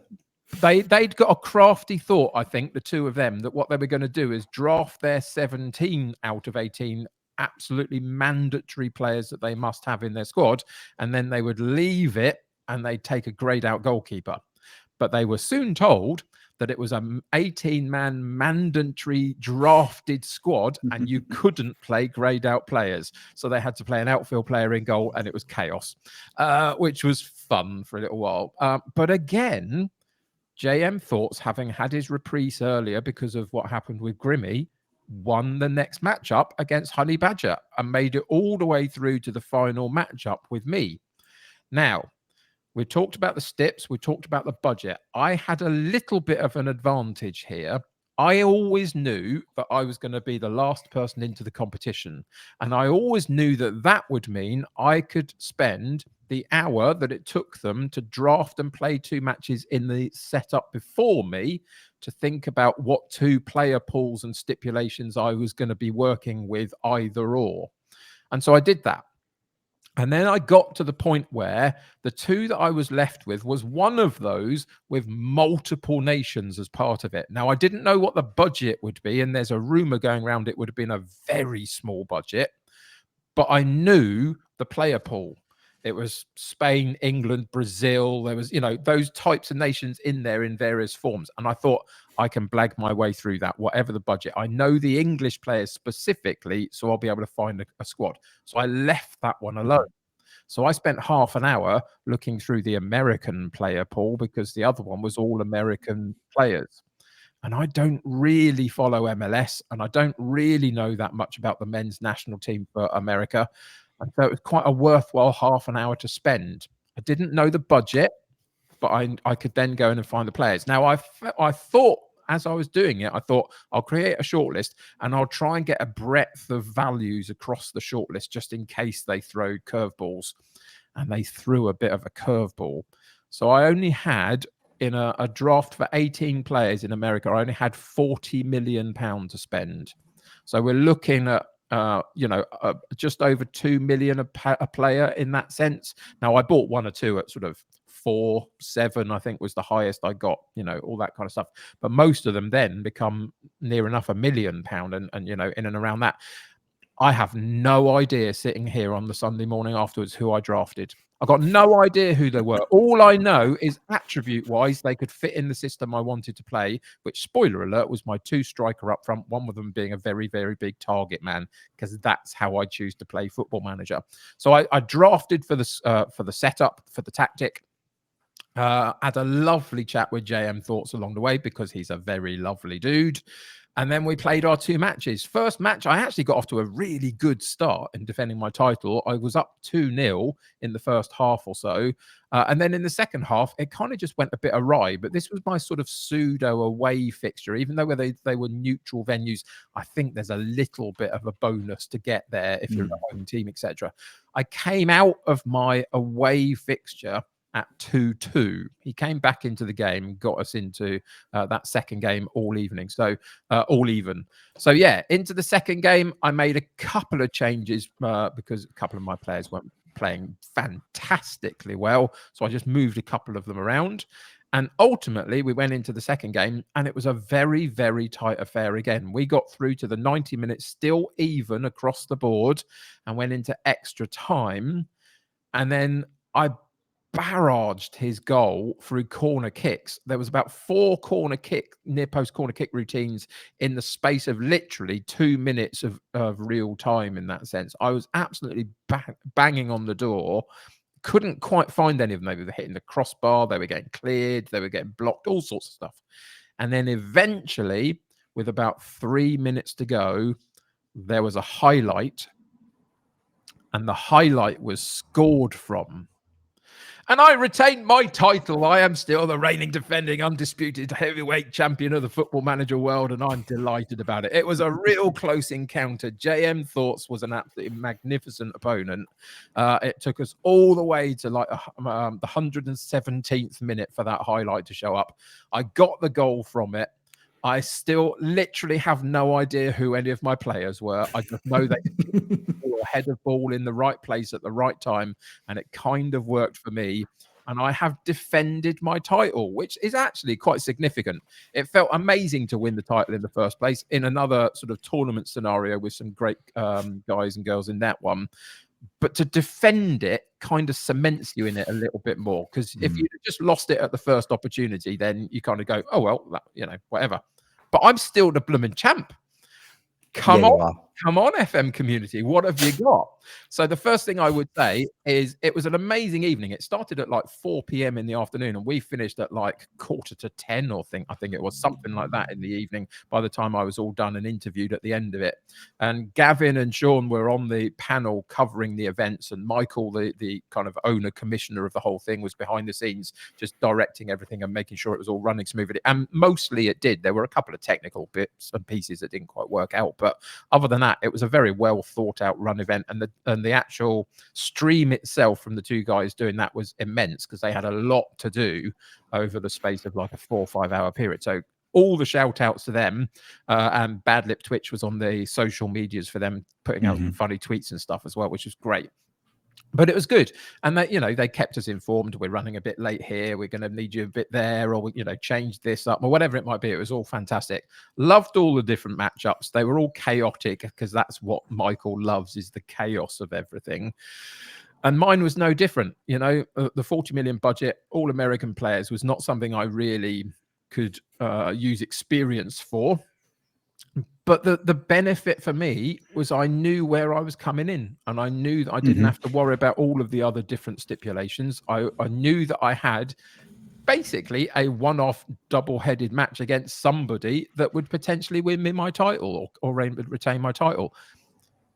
Speaker 2: They'd got a crafty thought, I think, the 2 of them, that what they were going to do is draft their 17 out of 18 absolutely mandatory players that they must have in their squad, and then they would leave it and they'd take a grayed out goalkeeper. But they were soon told that it was an 18-man mandatory drafted squad and you couldn't play grayed out players. So they had to play an outfield player in goal, and it was chaos, which was fun for a little while. But again, JM Thoughts, having had his reprise earlier because of what happened with Grimmy, won the next matchup against Honey Badger and made it all the way through to the final matchup with me. Now, we talked about the stips, we talked about the budget. I had a little bit of an advantage here. I always knew that I was going to be the last person into the competition. And I always knew that that would mean I could spend the hour that it took them to draft and play 2 matches in the setup before me to think about what 2 player pools and stipulations I was going to be working with, either or. And so I did that. And then I got to the point where the 2 that I was left with was one of those with multiple nations as part of it. Now, I didn't know what the budget would be, and there's a rumor going around it would have been a very small budget, but I knew the player pool. It was Spain, England, Brazil. There was, those types of nations in there in various forms. And I thought I can blag my way through that, whatever the budget. I know the English players specifically, so I'll be able to find a squad. So I left that one alone. So I spent half an hour looking through the American player pool because the other one was all American players. And I don't really follow MLS, and I don't really know that much about the men's national team for America. And so it was quite a worthwhile half an hour to spend. I didn't know the budget, but I could then go in and find the players. Now, I thought, as I was doing it, I thought I'll create a shortlist and I'll try and get a breadth of values across the shortlist just in case they throw curveballs. And they threw a bit of a curveball. So I only had, in a draft for 18 players in America, I only had £40 million to spend. So we're looking at just over 2 million a player in that sense. Now I bought one or two at sort of 4, 7, I think was the highest I got, all that kind of stuff. But most of them then become near enough £1 million and in and around that. I have no idea sitting here on the Sunday morning afterwards who I drafted. I got no idea who they were. All I know is attribute-wise, they could fit in the system I wanted to play, which, spoiler alert, was my 2 striker up front, one of them being a very, very big target man, because that's how I choose to play Football Manager. So I drafted for the setup, for the tactic. Had a lovely chat with JM Thoughts along the way, because he's a very lovely dude. And then we played our 2 matches. First match, I actually got off to a really good start in defending my title. I was up 2-0 in the first half or so. And then in the second half, it kind of just went a bit awry. But this was my sort of pseudo away fixture. Even though they were neutral venues, I think there's a little bit of a bonus to get there if you're a home team, etc. I came out of my away fixture at 2-2. He came back into the game, got us into that second game all evening. So all even. So yeah, into the second game, I made a couple of changes because a couple of my players weren't playing fantastically well. So I just moved a couple of them around. And ultimately, we went into the second game, and it was a very, very tight affair again. We got through to the 90 minutes, still even across the board, and went into extra time. And then I barraged his goal through corner kicks. There was about 4 near post corner kick routines in the space of literally 2 minutes of real time in that sense. I was absolutely banging on the door. Couldn't quite find any of them. They were hitting the crossbar, they were getting cleared, they were getting blocked, all sorts of stuff. And then eventually, with about 3 minutes to go, there was a highlight, and the highlight was scored from. And I retained my title. I am still the reigning, defending, undisputed heavyweight champion of the Football Manager world, and I'm delighted about it. It was a real close encounter. JM Thoughts was an absolutely magnificent opponent. It took us all the way to like the 117th minute for that highlight to show up. I got the goal from it. I still literally have no idea who any of my players were. I just know they were head of ball in the right place at the right time, and it kind of worked for me. And I have defended my title, which is actually quite significant. It felt amazing to win the title in the first place in another sort of tournament scenario with some great guys and girls in that one. But to defend it kind of cements you in it a little bit more, because if you just lost it at the first opportunity, then you kind of go, oh, well, whatever. But I'm still the blooming champ. Come on, FM community. What have you got? So the first thing I would say is it was an amazing evening. It started at like 4 p.m. in the afternoon, and we finished at like 9:45 I think it was, something like that in the evening by the time I was all done and interviewed at the end of it. And Gavin and Sean were on the panel covering the events, and Michael, the kind of owner commissioner of the whole thing, was behind the scenes just directing everything and making sure it was all running smoothly. And mostly it did. There were a couple of technical bits and pieces that didn't quite work out, but other than that, it was a very well thought out run event, and the actual stream itself from the 2 guys doing that was immense, because they had a lot to do over the space of like a 4 or 5 hour period. So all the shout outs to them, and Bad Lip Twitch was on the social medias for them, putting out funny tweets and stuff as well, which was great. But it was good. And they kept us informed. We're running a bit late here. We're going to need you a bit there, or, change this up, or whatever it might be. It was all fantastic. Loved all the different matchups. They were all chaotic, because that's what Michael loves, is the chaos of everything. And mine was no different. The 40 million budget, all American players, was not something I really could use experience for. But the benefit for me was I knew where I was coming in, and I knew that I didn't have to worry about all of the other different stipulations. I knew that I had basically a one-off double-headed match against somebody that would potentially win me my title or retain my title.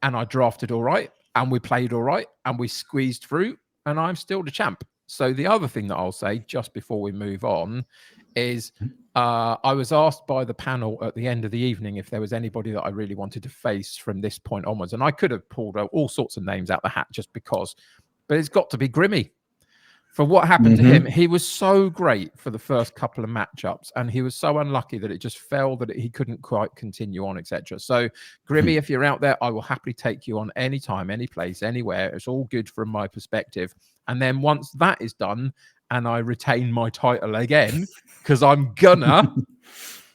Speaker 2: And I drafted all right, and we played all right, and we squeezed through, and I'm still the champ. So the other thing that I'll say just before we move on is I was asked by the panel at the end of the evening if there was anybody that I really wanted to face from this point onwards. And I could have pulled out all sorts of names out the hat just because, but it's got to be Grimmy. for what happened to him. He was so great for the first couple of matchups, and he was so unlucky that it just fell that he couldn't quite continue on, etc. So, Grimmy, if you're out there, I will happily take you on anytime, any place, anywhere. It's all good from my perspective. And then once that is done, and I retain my title again, because I'm gonna,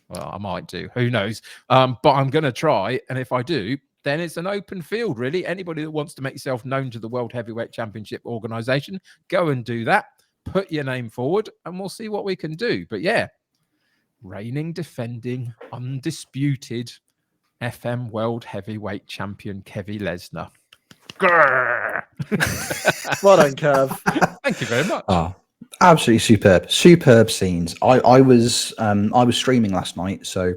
Speaker 2: well, I might do, who knows? But I'm gonna try, and if I do, then it's an open field, really. Anybody that wants to make yourself known to the World Heavyweight Championship organization, go and do that. Put your name forward, and we'll see what we can do. But yeah, reigning, defending, undisputed FM World Heavyweight Champion Kev Lesnar.
Speaker 3: Well done, Kev.
Speaker 2: Thank you very much.
Speaker 1: Oh, absolutely superb scenes. I was streaming last night, so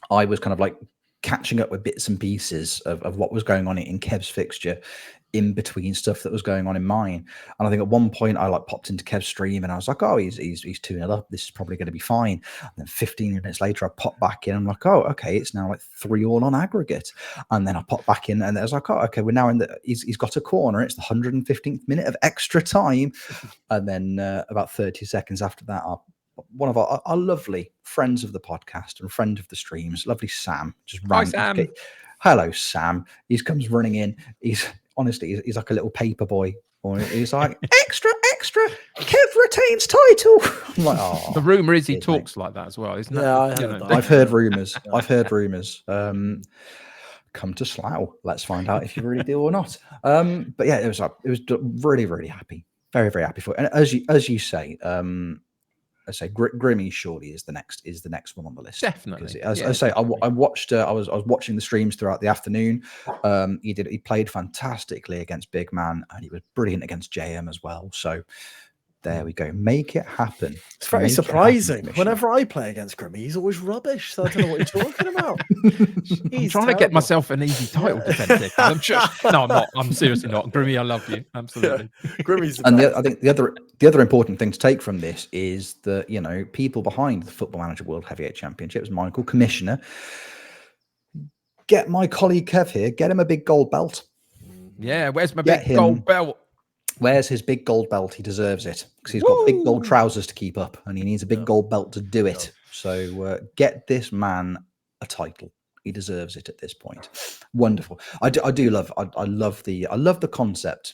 Speaker 1: I was kind of like catching up with bits and pieces of what was going on in Kev's fixture in between stuff that was going on in mine. And I think at one point I like popped into Kev's stream and I was like, oh, he's 2-0 up. This is probably going to be fine. And then 15 minutes later, I popped back in. I'm like, oh, okay, it's now like 3-3 on aggregate. And then I popped back in and I was like, oh, okay, we're now in the, he's got a corner. It's the 115th minute of extra time. And then about 30 seconds after that, one of our lovely friends of the podcast and friend of the streams, lovely Sam, just ran.
Speaker 2: Hi, Sam.
Speaker 1: Hello, Sam. He comes running in. He's honestly, he's like a little paper boy. He's like, extra, Kev retains title. I'm like, oh.
Speaker 2: The rumor is he talks like that as well, isn't it?
Speaker 3: Yeah, I heard that.
Speaker 1: I've heard rumors. Come to Slough. Let's find out if you really do or not. But yeah, it was really, really happy. Very, very happy for it. And as you say, I say Grimmy surely is the next one on the list.
Speaker 2: Definitely.
Speaker 1: As I say, I watched. I was watching the streams throughout the afternoon. He played fantastically against Big Man, and he was brilliant against JM as well. So there we go. Make it happen.
Speaker 3: It's very surprising. Whenever I play against Grimmy, he's always rubbish. So I don't know what you're talking about.
Speaker 2: I'm trying to get myself an easy title defender. I'm sure. No, I'm not. I'm seriously not. Grimmy, I love you. Absolutely.
Speaker 3: Yeah. Grimmy's
Speaker 1: and I think the other important thing to take from this is that, people behind the Football Manager World Heavyweight Championships, Michael, Commissioner, get my colleague Kev here, get him a big gold belt.
Speaker 2: Yeah, where's my big gold belt?
Speaker 1: Where's his big gold belt? He deserves it because he's got big gold trousers to keep up and he needs a big gold belt to do it. So get this man a title. He deserves it at this point. Wonderful. I love the concept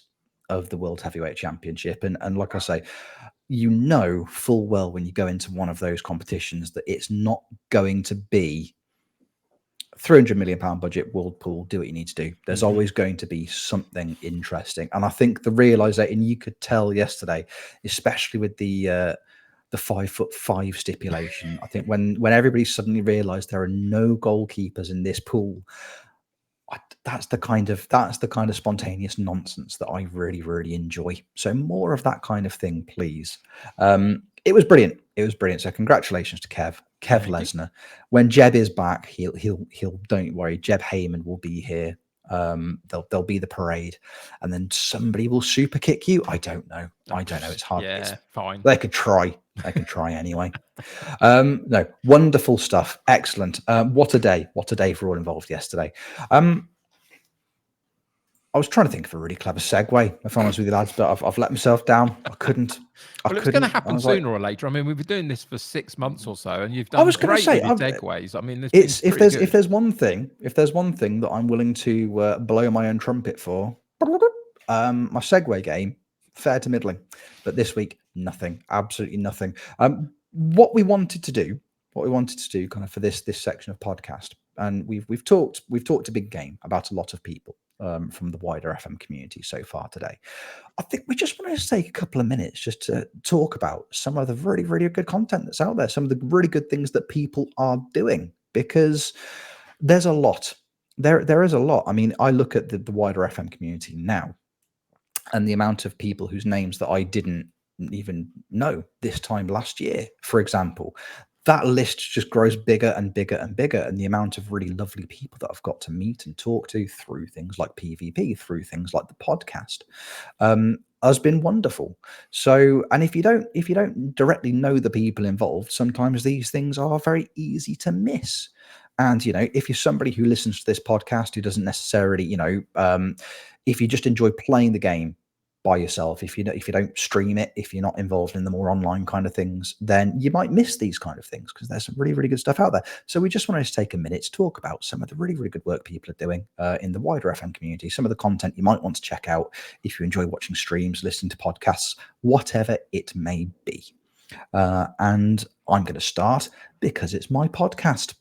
Speaker 1: of the World Heavyweight Championship. And like I say, full well when you go into one of those competitions that it's not going to be £300 million budget, world pool, do what you need to do. There's always going to be something interesting. And I think the realization you could tell yesterday, especially with the 5'5" stipulation, I think when everybody suddenly realized there are no goalkeepers in this pool, that's the kind of spontaneous nonsense that I really, really enjoy. So more of that kind of thing, please. It was brilliant. So congratulations to Kev Lesnar. When Jeb is back, he'll don't worry. Jeb Heyman will be here. There'll be the parade, and then somebody will super kick you. I don't know. It's hard.
Speaker 2: Yeah, fine.
Speaker 1: They could try. Anyway. No, wonderful stuff. Excellent. What a day for all involved yesterday. I was trying to think of a really clever segue, if I'm honest with you, lads, but I've let myself down. I couldn't.
Speaker 2: Well, it's going to happen sooner or later. I mean, we've been doing this for 6 months or so, and you've done great with your segues. I mean,
Speaker 1: if there's one thing that I'm willing to blow my own trumpet for, my segue game, fair to middling. But this week, nothing, absolutely nothing. What we wanted to do kind of for this section of podcast, and we've talked a big game about a lot of people. From the wider FM community so far today. I think we just want to take a couple of minutes just to talk about some of the really, really good content that's out there, some of the really good things that people are doing, because there's a lot. There is a lot. I mean, I look at the wider FM community now and the amount of people whose names that I didn't even know this time last year, for example. That list just grows bigger and bigger and bigger. And the amount of really lovely people that I've got to meet and talk to through things like PvP, through things like the podcast, has been wonderful. So, and if you don't directly know the people involved, sometimes these things are very easy to miss. And, if you're somebody who listens to this podcast, who doesn't necessarily, if you just enjoy playing the game, by yourself, if you don't stream it, if you're not involved in the more online kind of things, then you might miss these kind of things, because there's some really, really good stuff out there. So we just wanted to take a minute to talk about some of the really, really good work people are doing in the wider FM community, some of the content you might want to check out if you enjoy watching streams, listening to podcasts, whatever it may be. And I'm going to start because it's my podcast.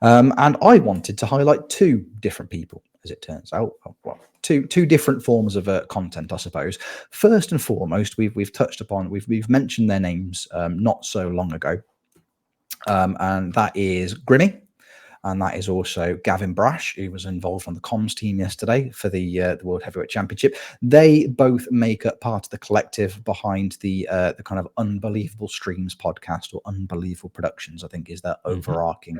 Speaker 1: And I wanted to highlight two different people, as it turns out. Well, two different forms of content, I suppose. First and foremost, we've touched upon, we've mentioned their names not so long ago, and that is Grimmy, and that is also Gavin Brash, who was involved on the comms team yesterday for the World Heavyweight Championship. They both make up part of the collective behind the kind of Unbelievable Streams podcast, or Unbelievable Productions, I think is their overarching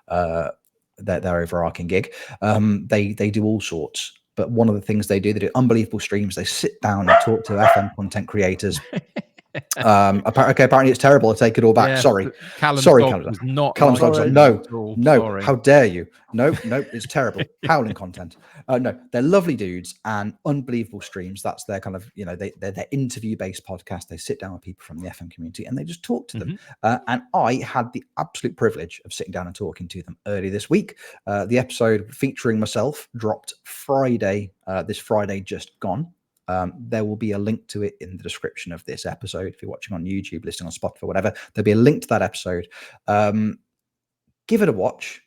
Speaker 1: their overarching gig. They do all sorts. But one of the things they do Unbelievable Streams. They sit down and talk to FM content creators. Apparently it's terrible. I take it all back.
Speaker 2: Yeah,
Speaker 1: Sorry,
Speaker 2: Callum's
Speaker 1: sorry,
Speaker 2: dog
Speaker 1: Callum.
Speaker 2: was not
Speaker 1: Callum's
Speaker 2: like
Speaker 1: dog's like,
Speaker 2: that
Speaker 1: no,
Speaker 2: at all.
Speaker 1: no,
Speaker 2: Sorry.
Speaker 1: how dare you? No, it's terrible. Howling content. No, they're lovely dudes, and Unbelievable Streams. That's their kind of, they're their interview-based podcast. They sit down with people from the FM community and they just talk to them. And I had the absolute privilege of sitting down and talking to them early this week. The episode featuring myself dropped Friday, this Friday just gone. There will be a link to it in the description of this episode. If you're watching on YouTube, listening on Spotify, whatever, there'll be a link to that episode. Give it a watch.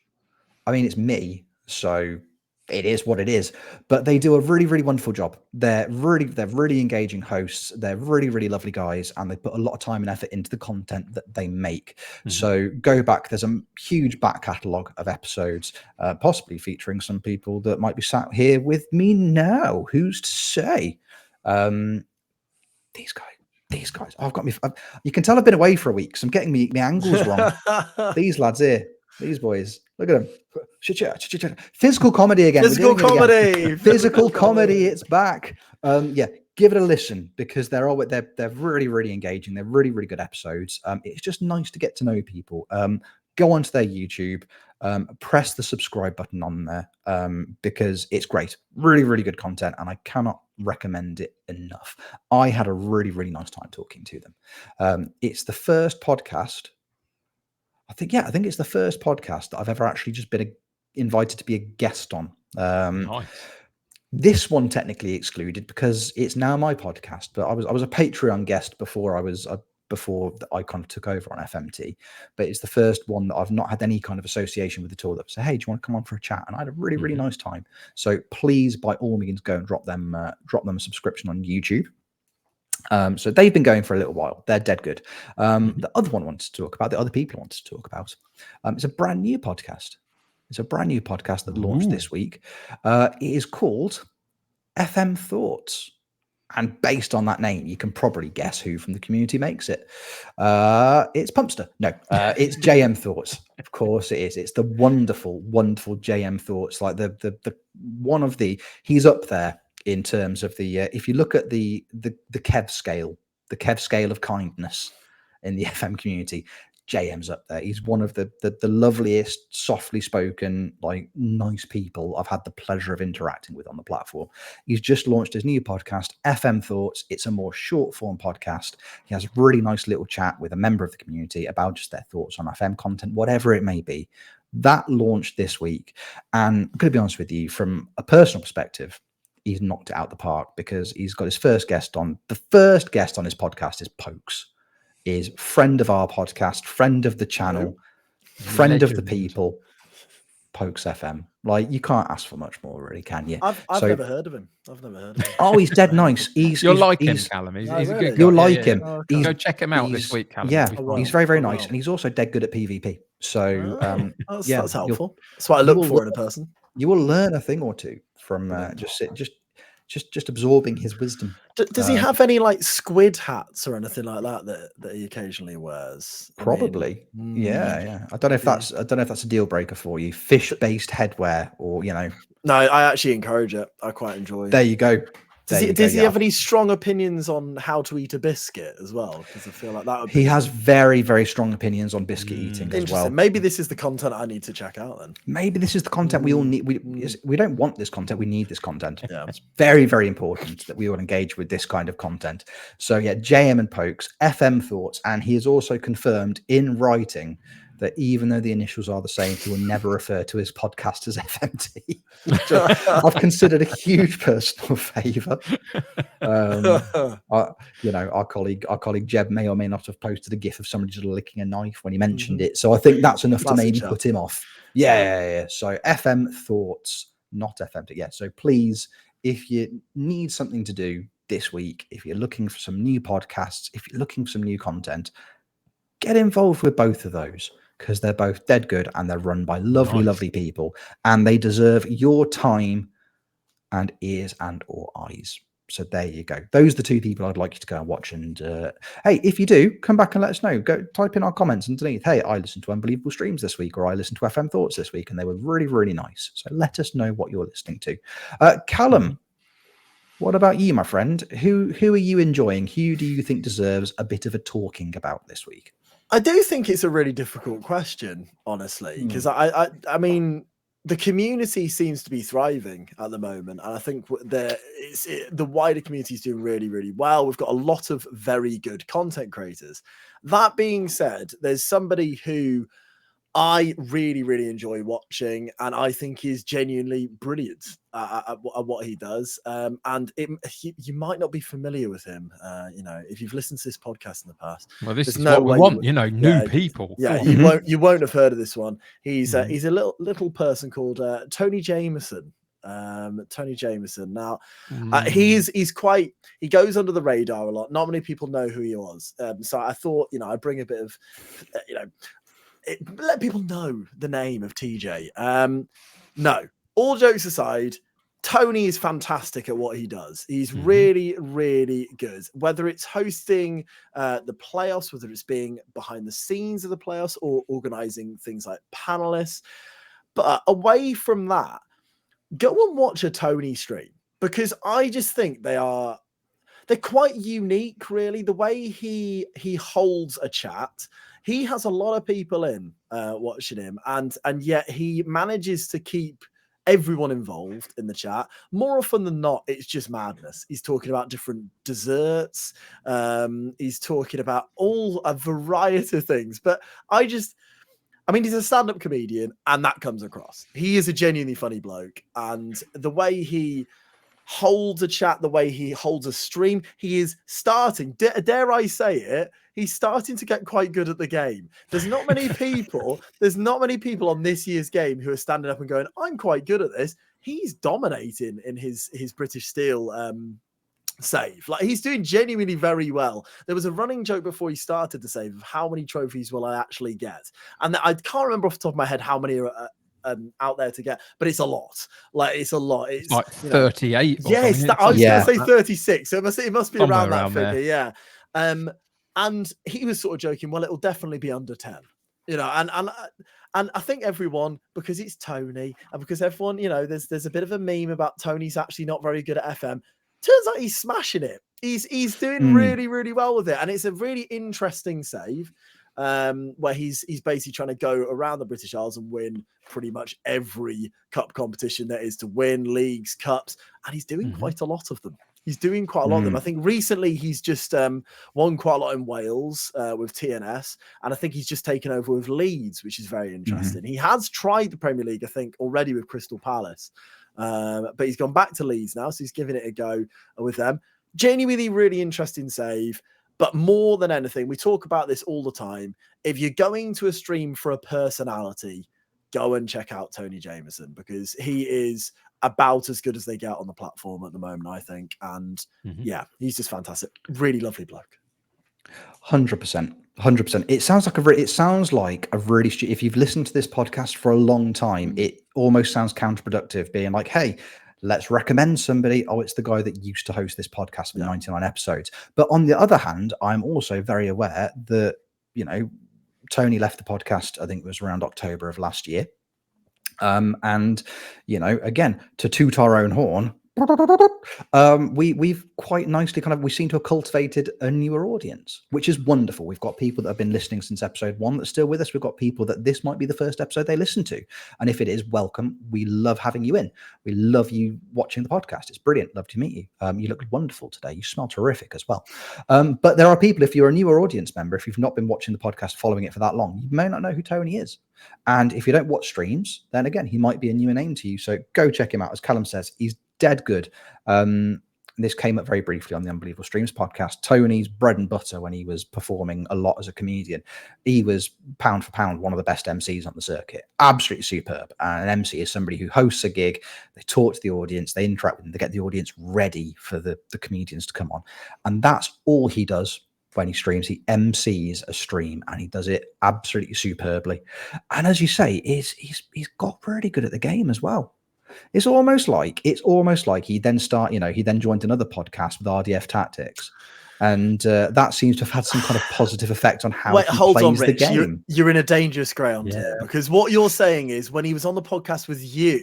Speaker 1: I mean, it's me, so it is what it is. But they do a really, really wonderful job. They're really engaging hosts. They're really, really lovely guys, and they put a lot of time and effort into the content that they make. So go back. There's a huge back catalogue of episodes, possibly featuring some people that might be sat here with me now. Who's to say? These guys. I've got me. You can tell I've been away for a week, so I'm getting me angles wrong. These lads here, these boys. Look at them. Physical comedy again.
Speaker 3: Physical comedy.
Speaker 1: Physical comedy. It's back. Yeah, give it a listen, because they're really, really engaging. They're really, really good episodes. It's just nice to get to know people. Go onto their YouTube. Press the subscribe button on there, because it's great. Really, really good content, and I cannot recommend it enough. I had a really, really nice time talking to them. It's the first podcast. I think it's the first podcast that I've ever actually just been invited to be a guest on.
Speaker 2: Nice.
Speaker 1: This one technically excluded, because it's now my podcast. But I was a Patreon guest before I kind of took over on FMT, but it's the first one that I've not had any kind of association with at all. That say, hey, do you want to come on for a chat? And I had a really, really nice time. So please, by all means, go and drop them a subscription on YouTube. So they've been going for a little while. They're dead good. The other one I wanted to talk about, the other people I wanted to talk about, it's a brand new podcast. It's a brand new podcast that launched this week. It is called FM Thoughts. And based on that name, you can probably guess who from the community makes it. It's Pumpster. No, it's JM Thoughts. Of course it is. It's the wonderful, wonderful JM Thoughts. Like the one of the, he's up there in terms of the, if you look at the Kev scale of kindness in the FM community, JM's up there. He's one of the loveliest, softly spoken, like nice people I've had the pleasure of interacting with on the platform. He's just launched his new podcast, FM Thoughts. It's a more short form podcast. He has a really nice little chat with a member of the community about just their thoughts on FM content, whatever it may be. That launched this week. And I'm going to be honest with you, from a personal perspective, he's knocked it out the park, because he's got his first guest on. The first guest on his podcast is Pokes. Is friend of our podcast, friend of the channel, friend of the people, Pokes FM. Like, you can't ask for much more, really, can you?
Speaker 3: I've never heard of him.
Speaker 1: Oh, he's dead nice.
Speaker 2: You'll like him, Callum. He's a good guy.
Speaker 1: You'll like him.
Speaker 3: Oh,
Speaker 2: Go check him out this week, Callum.
Speaker 1: Yeah, he's very, very nice, and he's also dead good at PvP. So,
Speaker 3: that's helpful. That's what I look for in a person.
Speaker 1: You will learn a thing or two from just absorbing his wisdom.
Speaker 3: Does he have any like squid hats or anything like that he occasionally wears?
Speaker 1: Probably. Yeah. I don't know if that's a deal breaker for you. Fish-based headwear, or
Speaker 3: No, I actually encourage it. I quite enjoy.
Speaker 1: There you go.
Speaker 3: Does he have any strong opinions on how to eat a biscuit as well? Because I feel like that would be...
Speaker 1: He has very, very strong opinions on biscuit eating as well.
Speaker 3: Maybe this is the content I need to check out then.
Speaker 1: Maybe this is the content we all need. We don't want this content. We need this content.
Speaker 3: Yeah.
Speaker 1: It's very, very important that we all engage with this kind of content. So yeah, JM and Pokes, FM Thoughts. And he has also confirmed in writing that even though the initials are the same, he will never refer to his podcast as FMT. I've considered a huge personal favour. Our colleague Jeb may or may not have posted a gif of somebody just licking a knife when he mentioned it. So I think that's enough to maybe put him off. Yeah. So FM Thoughts, not FMT. Yeah. So please, if you need something to do this week, if you're looking for some new podcasts, if you're looking for some new content, get involved with both of those, because they're both dead good and they're run by lovely people, and they deserve your time and ears and or eyes. So there you go. Those are the two people I'd like you to go and watch. And hey, if you do, come back and let us know. Go type in our comments underneath. Hey, I listened to Unbelievable Streams this week, or I listened to FM Thoughts this week, and they were really, really nice. So let us know what you're listening to. Callum, what about you, my friend? Who are you enjoying? Who do you think deserves a bit of a talking about this week?
Speaker 3: I do think it's a really difficult question, honestly, because I mean, the community seems to be thriving at the moment, and I think the wider community is doing really, really well. We've got a lot of very good content creators. That being said, there's somebody who I really, really enjoy watching, and I think he's genuinely brilliant at what he does. And you might not be familiar with him, if you've listened to this podcast in the past.
Speaker 2: Well, this is what we want, new people.
Speaker 3: Yeah, you won't have heard of this one. He's a little person called Tony Jameson. Tony Jameson. Now, he goes under the radar a lot. Not many people know who he was. So I thought, I'd bring a bit of, let people know the name of TJ. No, all jokes aside, Tony is fantastic at what he does. He's really, really good. Whether it's hosting the playoffs, whether it's being behind the scenes of the playoffs, or organizing things like panelists. But away from that, go and watch a Tony stream, because I just think they're quite unique, really. The way he holds a chat. He has a lot of people in watching him, and yet he manages to keep everyone involved in the chat. More often than not, it's just madness. He's talking about different desserts. He's talking about a variety of things. But he's a stand-up comedian, and that comes across. He is a genuinely funny bloke, and the way he holds a chat, the way he holds a stream, he is starting, dare I say it, he's starting to get quite good at the game. There's not many people on this year's game who are standing up and going, I'm quite good at this. He's dominating in his British Steel save. Like, he's doing genuinely very well. There was a running joke before he started the save of how many trophies will I actually get? And I can't remember off the top of my head how many are out there to get, but it's a lot. It's a lot. It's
Speaker 2: like 38.
Speaker 3: Yes, I was going to say 36. So it must be around that figure.
Speaker 2: There.
Speaker 3: Yeah. And he was sort of joking, well, it'll definitely be under 10, and I think everyone, because it's Tony, and because everyone, there's a bit of a meme about Tony's actually not very good at FM. Turns out he's smashing it. He's doing really, really well with it. And it's a really interesting save. Where he's basically trying to go around the British Isles and win pretty much every cup competition there is to win, leagues, cups, and he's doing quite a lot of them. He's doing quite a lot of them. I think recently he's just won quite a lot in Wales with TNS, and I think he's just taken over with Leeds, which is very interesting. He has tried the Premier League, I think, already with Crystal Palace, but he's gone back to Leeds now, so he's giving it a go with them. Genuinely really interesting save. But more than anything, we talk about this all the time. If you're going to a stream for a personality, go and check out Tony Jameson, because he is about as good as they get on the platform at the moment, I think. And yeah, he's just fantastic. Really lovely bloke.
Speaker 1: 100%. 100%. It sounds like a really, if you've listened to this podcast for a long time, it almost sounds counterproductive, being like, hey, let's recommend somebody. Oh, it's the guy that used to host this podcast for 99 episodes. But on the other hand, I'm also very aware that, Tony left the podcast, I think it was around October of last year. And, again, to toot our own horn, We've quite nicely we seem to have cultivated a newer audience, which is wonderful. We've got people that have been listening since episode 1 that's still with us. We've got people that this might be the first episode they listen to, and if it is, welcome. We love having you in. We love you watching the podcast. It's brilliant. Love to meet you. You look wonderful today. You smell terrific as well. But there are people, if you're a newer audience member, if you've not been watching the podcast, following it for that long, you may not know who Tony is. And if you don't watch streams, then again, he might be a newer name to you. So go check him out. As Callum says, he's dead good. This came up very briefly on the Unbelievable Streams podcast. Tony's bread and butter when he was performing a lot as a comedian. He was pound for pound one of the best MCs on the circuit. Absolutely superb. And an MC is somebody who hosts a gig. They talk to the audience. They interact with them. They get the audience ready for the comedians to come on. And that's all he does when he streams. He MCs a stream, and he does it absolutely superbly. And as you say, he's got really good at the game as well. It's almost like he then he then joined another podcast with RDF Tactics, and that seems to have had some kind of positive effect on how he plays the game.
Speaker 3: You're in a dangerous ground here, because what you're saying is when he was on the podcast with you,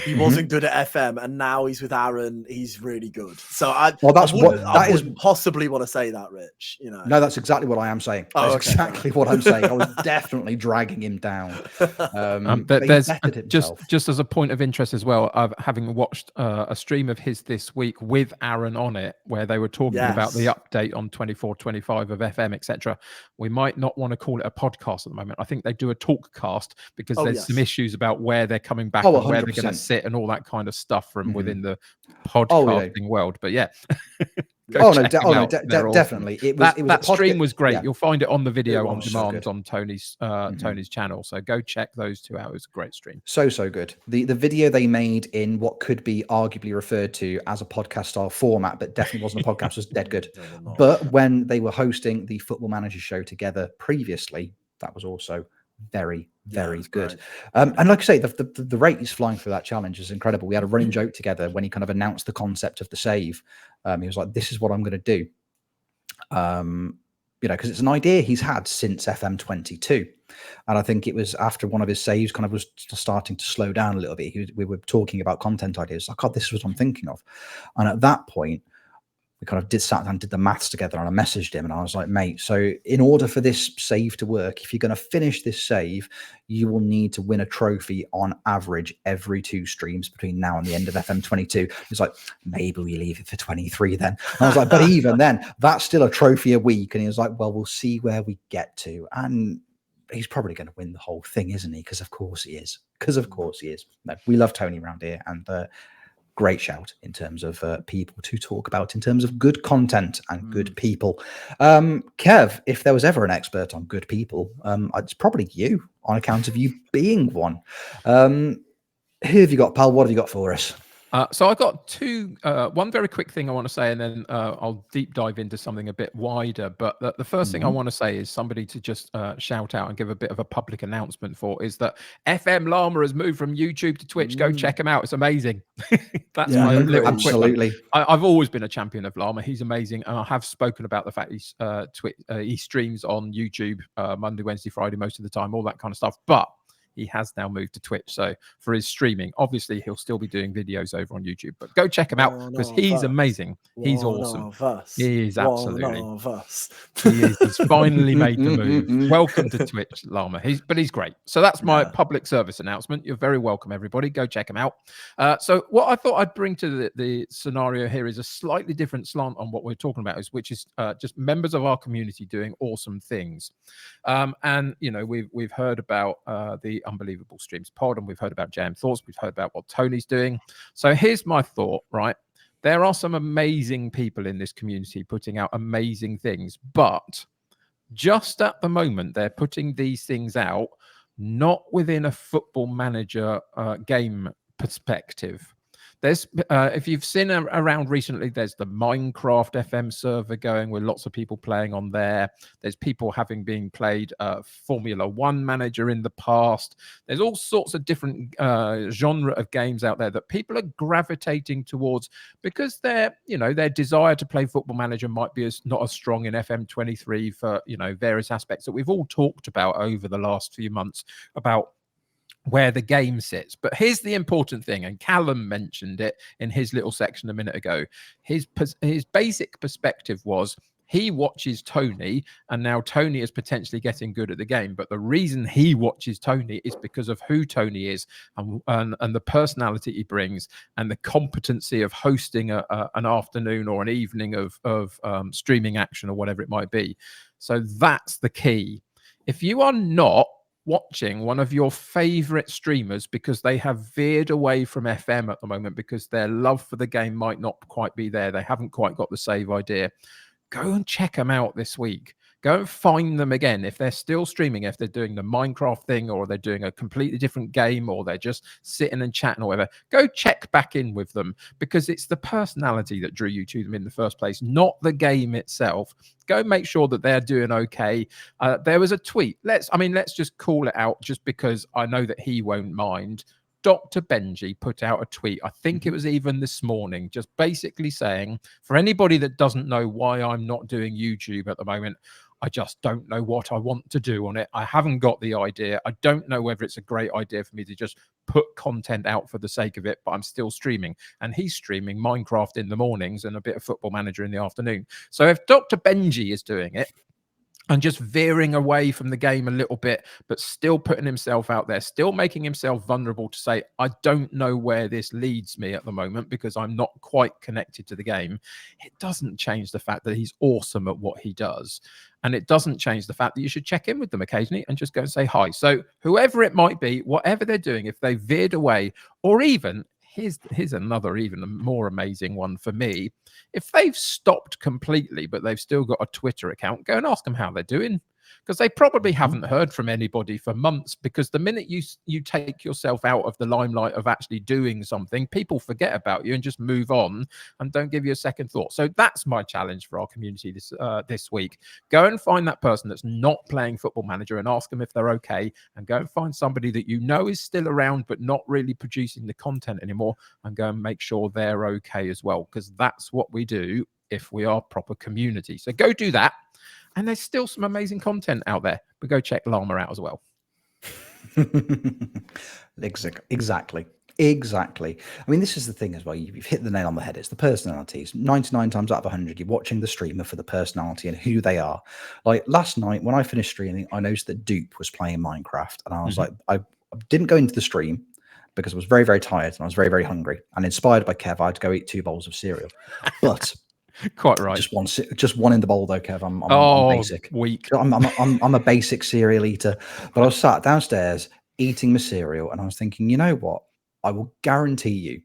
Speaker 3: he wasn't good at FM, and now he's with Aaron, he's really good. So I wouldn't possibly want to say that, Rich. You know,
Speaker 1: no, that's exactly what I am saying. That's exactly what I'm saying. I was definitely dragging him down.
Speaker 2: There's just as a point of interest as well, having watched a stream of his this week with Aaron on it, where they were talking about the update on 24-25 of FM, etc. We might not want to call it a podcast at the moment. I think they do a talk cast, because there's some issues about where they're coming back and where they're going to sit and all that kind of stuff from within the podcasting world. But
Speaker 1: definitely.
Speaker 2: That stream was great. You'll find it on the video on demand on Tony's channel. So go check those two out. It was a great stream.
Speaker 1: So good. The video they made in what could be arguably referred to as a podcast style format, but definitely wasn't a podcast, was dead good. But when they were hosting the Football Manager show together previously, that was also very good. And like I say, the rate he's flying through that challenge is incredible. We had a running joke together when he kind of announced the concept of the save. He was like, this is what I'm going to do. Because it's an idea he's had since FM22. And I think it was after one of his saves kind of was starting to slow down a little bit. We were talking about content ideas. Like, God, this is what I'm thinking of. And at that point, we kind of sat down and did the maths together, and I messaged him and I was like, mate, so in order for this save to work, if you're going to finish this save, you will need to win a trophy on average every 2 streams between now and the end of FM22. He's like, maybe we leave it for 23 then. And I was like, but even then, that's still a trophy a week. And he was like, well, we'll see where we get to. And he's probably going to win the whole thing, isn't he? Because of course he is. No, we love Tony around here, and great shout in terms of people to talk about, in terms of good content and good people. Kev, if there was ever an expert on good people, it's probably you, on account of you being one. Who have you got, pal? What have you got for us?
Speaker 2: So I got one very quick thing I want to say, and then I'll deep dive into something a bit wider. But the first thing I want to say is somebody to just shout out and give a bit of a public announcement for is that FM Llama has moved from YouTube to Twitch. Go check him out. It's amazing. That's my little
Speaker 1: absolutely.
Speaker 2: I've always been a champion of Llama. He's amazing. And I have spoken about the fact he streams on YouTube Monday, Wednesday, Friday, most of the time, all that kind of stuff. But he has now moved to Twitch. So for his streaming, obviously he'll still be doing videos over on YouTube, but go check him out, because he's amazing. He's awesome. He is absolutely. He's finally made the move. Welcome to Twitch, Llama. He's great. So that's my public service announcement. You're very welcome, everybody. Go check him out. So what I thought I'd bring to the scenario here is a slightly different slant on what we're talking about, which is just members of our community doing awesome things. And we've heard about the Unbelievable Streams pod, and we've heard about JM Thoughts, we've heard about what Tony's doing. So here's my thought, right? There are some amazing people in this community putting out amazing things, but just at the moment they're putting these things out not within a Football Manager game perspective. There's if you've seen around recently, there's the Minecraft FM server going with lots of people playing on there. There's people having been played Formula 1 Manager in the past. There's all sorts of different genre of games out there that people are gravitating towards, because their desire to play Football Manager might be not as strong in FM23 for various aspects that we've all talked about over the last few months about where the game sits. But here's the important thing, and Callum mentioned it in his little section a minute ago. His basic perspective was he watches Tony, and now Tony is potentially getting good at the game. But the reason he watches Tony is because of who Tony is and the personality he brings and the competency of hosting an afternoon or an evening of streaming action or whatever it might be. So that's the key. If you are not watching one of your favorite streamers because they have veered away from FM at the moment because their love for the game might not quite be there, they haven't quite got the save idea, go and check them out this week. Go and find them again. If they're still streaming, if they're doing the Minecraft thing or they're doing a completely different game or they're just sitting and chatting or whatever, go check back in with them, because it's the personality that drew you to them in the first place, not the game itself. Go make sure that they're doing okay. There was a tweet. Let's just call it out just because I know that he won't mind. Dr. Benji put out a tweet, I think it was even this morning, just basically saying, for anybody that doesn't know why I'm not doing YouTube at the moment, I just don't know what I want to do on it. I haven't got the idea. I don't know whether it's a great idea for me to just put content out for the sake of it, but I'm still streaming. And he's streaming Minecraft in the mornings and a bit of Football Manager in the afternoon. So if Dr. Benji is doing it, and just veering away from the game a little bit, but still putting himself out there, still making himself vulnerable to say, I don't know where this leads me at the moment because I'm not quite connected to the game. It doesn't change the fact that he's awesome at what he does. And it doesn't change the fact that you should check in with them occasionally and just go and say hi. So whoever it might be, whatever they're doing, if they veered away, or even, here's another even more amazing one for me. If they've stopped completely, but they've still got a Twitter account, go and ask them how they're doing. Because they probably haven't heard from anybody for months, because the minute you take yourself out of the limelight of actually doing something, people forget about you and just move on and don't give you a second thought. So that's my challenge for our community this week. Go and find that person that's not playing Football Manager and ask them if they're okay, and go and find somebody that you know is still around but not really producing the content anymore, and go and make sure they're okay as well, because that's what we do if we are proper community. So go do that. And there's still some amazing content out there, but go check Llama out as well.
Speaker 1: Exactly. I mean, this is the thing as well. You've hit the nail on the head. It's the personalities. 99 times out of 100, you're watching the streamer for the personality and who they are. Like last night when I finished streaming, I noticed that Dupe was playing Minecraft, and I was like, I didn't go into the stream because I was very, very tired and I was very, very hungry. And inspired by Kev, I had to go eat 2 bowls of cereal. But
Speaker 2: quite right.
Speaker 1: Just one in the bowl though, Kev. I'm basic.
Speaker 2: Weak.
Speaker 1: I'm a basic cereal eater. But I was sat downstairs eating my cereal, and I was thinking, you know what? I will guarantee you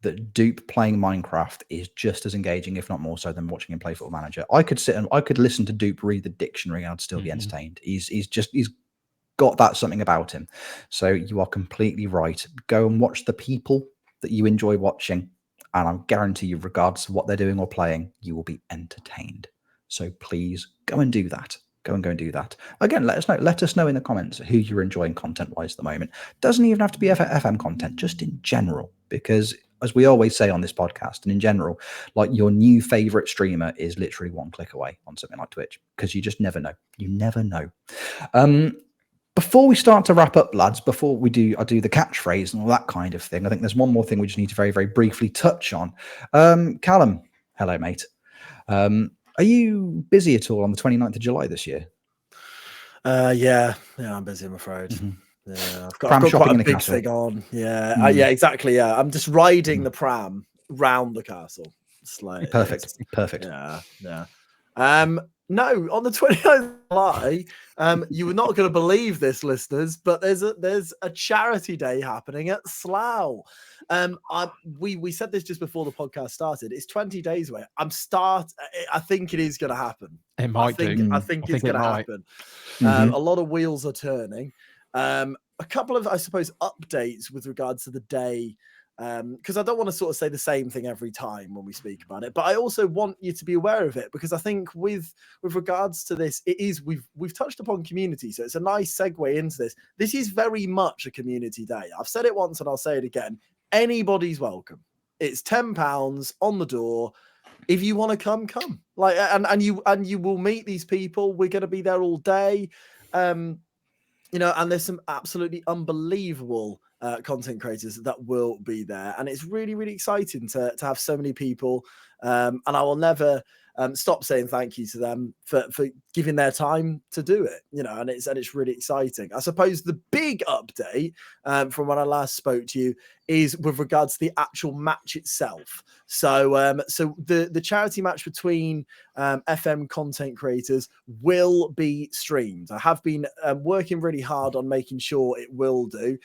Speaker 1: that Dupe playing Minecraft is just as engaging, if not more so, than watching him play Football Manager. I could sit and I could listen to Dupe read the dictionary, and I'd still be entertained. He's got that something about him. So you are completely right. Go and watch the people that you enjoy watching, and I guarantee you, regardless of what they're doing or playing, you will be entertained. So please go and do that. Go and do that. Again, let us know. Let us know in the comments who you're enjoying content-wise at the moment. Doesn't even have to be FM content, just in general. Because as we always say on this podcast, and in general, like your new favorite streamer is literally one click away on something like Twitch. Because you just never know. You never know. Before we start to wrap up, lads, before I do the catchphrase and all that kind of thing, I think there's one more thing we just need to very, very briefly touch on. Callum, hello, mate. Are you busy at all on the 29th of July this year?
Speaker 3: Yeah, I'm busy, I'm afraid. Yeah, I've got
Speaker 1: shopping
Speaker 3: quite
Speaker 1: in
Speaker 3: a
Speaker 1: the
Speaker 3: big
Speaker 1: castle.
Speaker 3: thing on. Yeah, yeah, exactly. Yeah, I'm just riding the pram round the castle. It's like
Speaker 1: Perfect.
Speaker 3: Yeah. No, on the 29th of July, you were not going to believe this, listeners, but there's a charity day happening at Slough. We said this just before the podcast started. It's 20 days away. I think it is going to happen.
Speaker 2: It might do.
Speaker 3: I think it's going to happen. A lot of wheels are turning. A couple of, I suppose, updates with regards to the day. Because I don't want to sort of say the same thing every time when we speak about it, but I also want you to be aware of it, because I think with regards to this, it is we've touched upon community, so it's a nice segue into this. This is very much a community day. I've said it once and I'll say it again. Anybody's welcome. It's £10 on the door. If you want to come. Like, and you will meet these people. We're going to be there all day. and there's some absolutely unbelievable content creators that will be there, and it's really, really exciting to have so many people. And I will never stop saying thank you to them for giving their time to do it. And it's really exciting. I suppose the big update from when I last spoke to you is with regards to the actual match itself. So the charity match between FM content creators will be streamed. I have been working really hard on making sure it will do,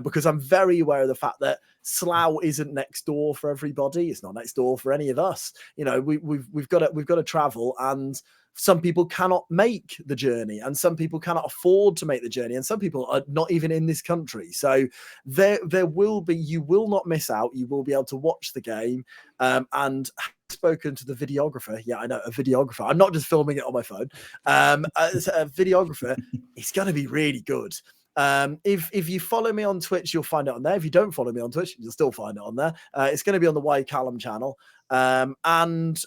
Speaker 3: because I'm very aware of the fact that Slough isn't next door for everybody. It's not next door for any of us. We've got to travel, and some people cannot make the journey, and some people cannot afford to make the journey, and some people are not even in this country. So there will be, you will not miss out. You will be able to watch the game, and spoken to the videographer. Yeah, I know, a videographer. I'm not just filming it on my phone. As a videographer, it's going to be really good. If you follow me on Twitch, you'll find it on there. If you don't follow me on Twitch, you'll still find it on there. It's going to be on the Callum channel. And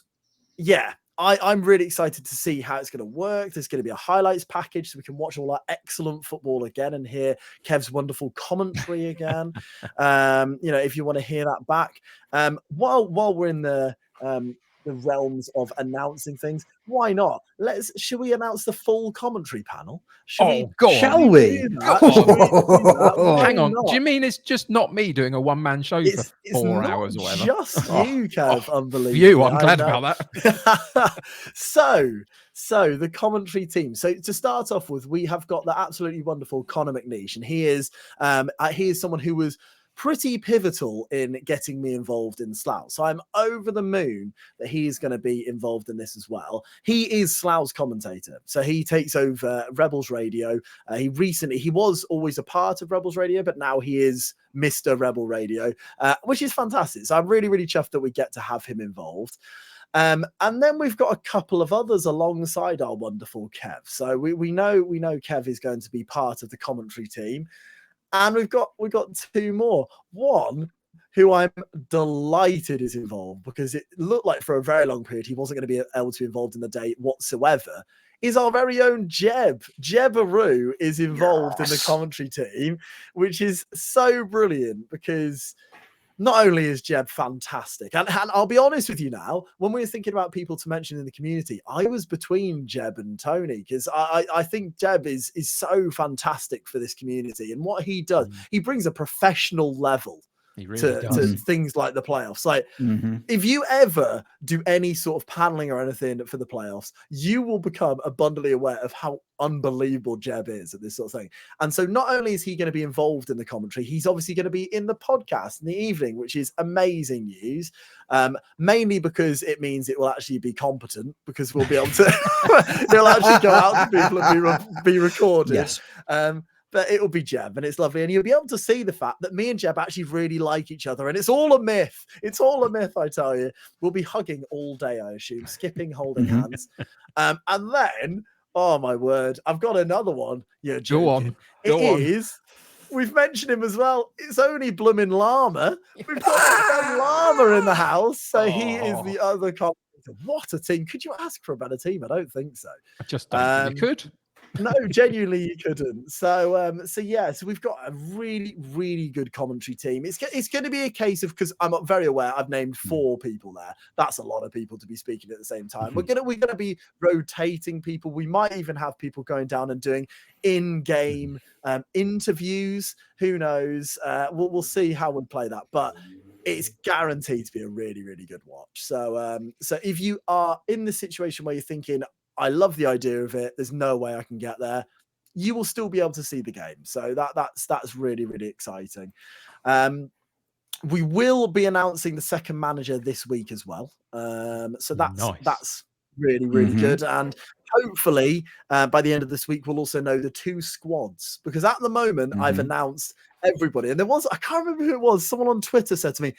Speaker 3: yeah, I'm really excited to see how it's going to work. There's going to be a highlights package so we can watch all our excellent football again and hear Kev's wonderful commentary again. If you want to hear that back. While we're in the realms of announcing things, why not? Should we announce the full commentary panel?
Speaker 2: Shall
Speaker 1: we?
Speaker 2: Hang on. Do you mean it's just not me doing a one-man show for 4 hours or whatever?
Speaker 3: Just you, Kev. Unbelievable.
Speaker 2: You, I'm glad about that.
Speaker 3: So the commentary team. So to start off with, we have got the absolutely wonderful Connor McNeish, and he is someone who was pretty pivotal in getting me involved in Slough. So I'm over the moon that he is going to be involved in this as well. He is Slough's commentator. So he takes over Rebels Radio. He was always a part of Rebels Radio, but now he is Mr. Rebel Radio, which is fantastic. So I'm really, really chuffed that we get to have him involved. And then we've got a couple of others alongside our wonderful Kev. So we know Kev is going to be part of the commentary team. And we've got 2 more. One who I'm delighted is involved, because it looked like for a very long period he wasn't going to be able to be involved in the day whatsoever, is our very own Jeb. Jeb Aru is involved in the commentary team, which is so brilliant, because not only is Jeb fantastic, and I'll be honest with you now, when we were thinking about people to mention in the community, I was between Jeb and Tony, because I think Jeb is so fantastic for this community, and what he does, he brings a professional level to things like the playoffs. Like, if you ever do any sort of paneling or anything for the playoffs, you will become abundantly aware of how unbelievable Jeb is at this sort of thing. And so not only is he going to be involved in the commentary, he's obviously going to be in the podcast in the evening, which is amazing news, mainly because it means it will actually be competent, because we'll be able to it'll actually go out to people and be recorded.
Speaker 1: Yes.
Speaker 3: But it will be Jeb, and it's lovely. And you'll be able to see the fact that me and Jeb actually really like each other. And it's all a myth. It's all a myth, I tell you. We'll be hugging all day, I assume, skipping, holding hands. And then, oh my word, I've got another one. Yeah,
Speaker 2: Go on.
Speaker 3: We've mentioned him as well. It's only blooming Llama. We've got Llama in the house. So he is the other commentator. What a team. Could you ask for a better team? I don't think so.
Speaker 2: I just don't think you could.
Speaker 3: No, genuinely you couldn't. So we've got a really, really good commentary team. It's going to be a case of, because I'm very aware I've named 4 people there. That's a lot of people to be speaking at the same time. We're gonna be rotating people. We might even have people going down and doing in-game interviews. Who knows? We'll see how we play that, but it's guaranteed to be a really, really good watch. So if you are in the situation where you're thinking, I love the idea of it, there's no way I can get there, you will still be able to see the game. So that's really, really exciting. We will be announcing the second manager this week as well. So that's really, really good. And hopefully by the end of this week, we'll also know the 2 squads, because at the moment I've announced everybody. And I can't remember who it was. Someone on Twitter said to me,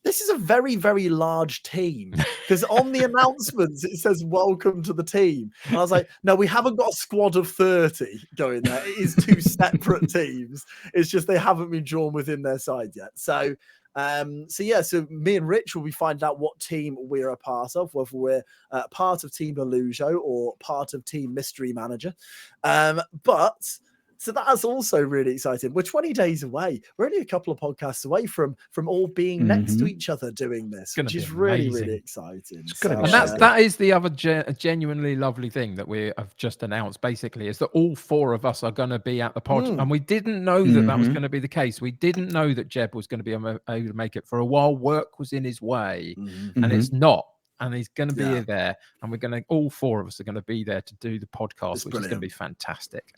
Speaker 3: this is a very, very large team, because on the announcements, it says, welcome to the team. And I was like, no, we haven't got a squad of 30 going there. It is 2 separate teams. It's just they haven't been drawn within their side yet. So me and Rich will be finding out what team we're a part of, whether we're part of Team Illusion or part of Team Mystery Manager. But So that's also really exciting. We're 20 days away. We're only a couple of podcasts away from all being next to each other doing this, which is really, really exciting.
Speaker 1: It's gonna be
Speaker 2: and that is the other genuinely lovely thing that we have just announced, basically, is that all four of us are going to be at the pod. And we didn't know that that was going to be the case. We didn't know that Jeb was going to be able to make it. For a while, work was in his way, and it's not. And he's going to be there, and we're going to, all four of us are going to be there to do the podcast, which is going to be fantastic.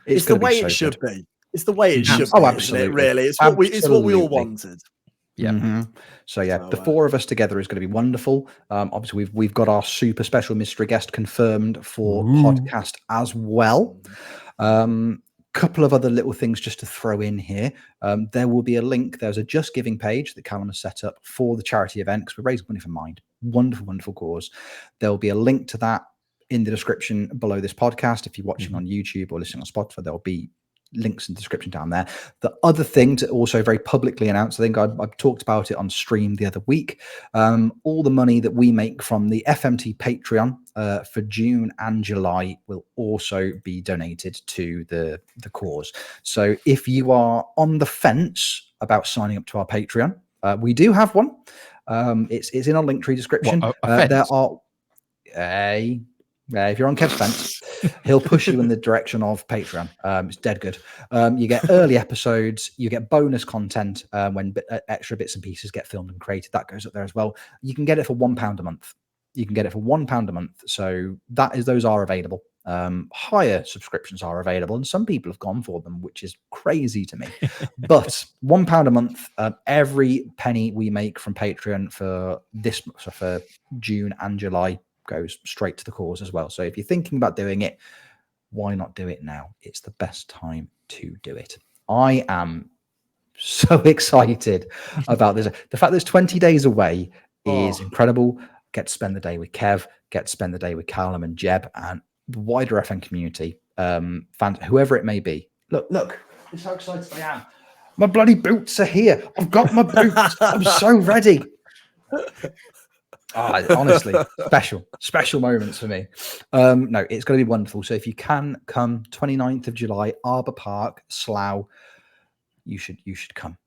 Speaker 3: It's the way it should be. It's the way it should be.
Speaker 1: Oh, absolutely.
Speaker 3: Really, it's what we all wanted.
Speaker 2: Yeah.
Speaker 1: So the four of us together is going to be wonderful. Obviously, we've got our super special mystery guest confirmed for podcast as well. Couple of other little things just to throw in here. There will be a link. There's a Just Giving page that Callum has set up for the charity event, because we're raising money for Mind. Wonderful, wonderful cause. There will be a link to that in the description below this podcast. If you're watching on YouTube or listening on Spotify, there'll be links in the description down there. The other thing to also very publicly announce, I think I've talked about it on stream the other week, all the money that we make from the FMT Patreon for June and July will also be donated to the cause. So if you are on the fence about signing up to our Patreon, we do have one. It's in our Linktree description. There are if you're on Kev's fence, he'll push you in the direction of Patreon. It's dead good. You get early episodes, you get bonus content when extra bits and pieces get filmed and created. That goes up there as well. You can get it for £1 a month. You can get it for £1 a month. So those are available. Higher subscriptions are available, and some people have gone for them, which is crazy to me. But £1 a month, every penny we make from Patreon for June and July goes straight to the cause as well. So if you're thinking about doing it, why not do it now? It's the best time to do it. I am so excited about this. The fact that it's 20 days away is incredible. Get to spend the day with Kev, get to spend the day with Callum and Jeb and the wider FM community, fans, whoever it may be. Look, this is how excited I am. My bloody boots are here. I've got my boots. I'm so ready. Honestly, special moments for me. No, it's going to be wonderful. So if you can come 29th of July, Arbor Park, Slough, you should come.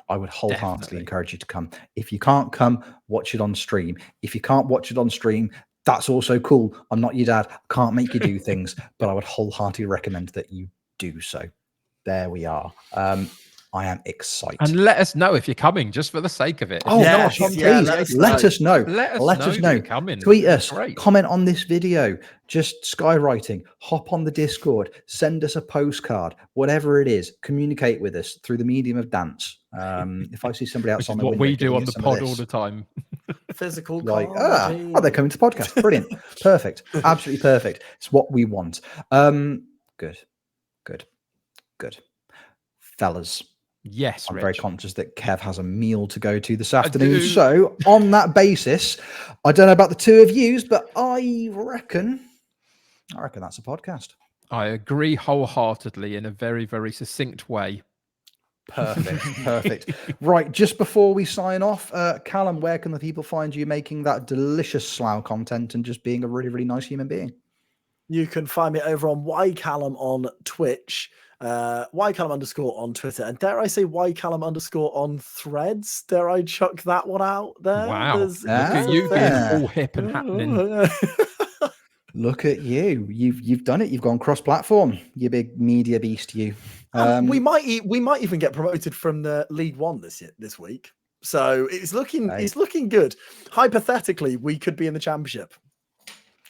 Speaker 1: I would wholeheartedly encourage you to come. If you can't come, watch it on stream. If you can't watch it on stream, that's also cool. I'm not your dad. I can't make you do things, but I would wholeheartedly recommend that you do so. There we are. I am excited.
Speaker 2: And let us know if you're coming, just for the sake of it.
Speaker 1: Oh, gosh, please. Let us know. Let us know.
Speaker 2: Coming.
Speaker 1: Tweet us. Comment on this video. Just skywriting. Hop on the Discord. Send us a postcard. Whatever it is, communicate with us through the medium of dance. If I see somebody else on the window,
Speaker 2: what we do on the pod all the time.
Speaker 3: Physical.
Speaker 1: Like, they're coming to the podcast. Brilliant. Perfect. Absolutely perfect. It's what we want. Good. Fellas.
Speaker 2: Yes,
Speaker 1: I'm very conscious that Kev has a meal to go to this afternoon. So on that basis, I don't know about the two of yous, but I reckon that's a podcast.
Speaker 2: I agree wholeheartedly in a very, very succinct way.
Speaker 1: Perfect. Right, just before we sign off, Callum, where can the people find you making that delicious Slough content and just being a really, really nice human being?
Speaker 3: You can find me over on ycallum on Twitch. ycallum_ on Twitter, and dare I say ycallum_ on Threads? Dare I chuck that one out there?
Speaker 2: Wow, look at you being all hip and happening.
Speaker 1: Look at you. You've done it. You've gone cross-platform. You big media beast, you.
Speaker 3: We might even get promoted from the League One this week. So it's looking good. Hypothetically, we could be in the Championship.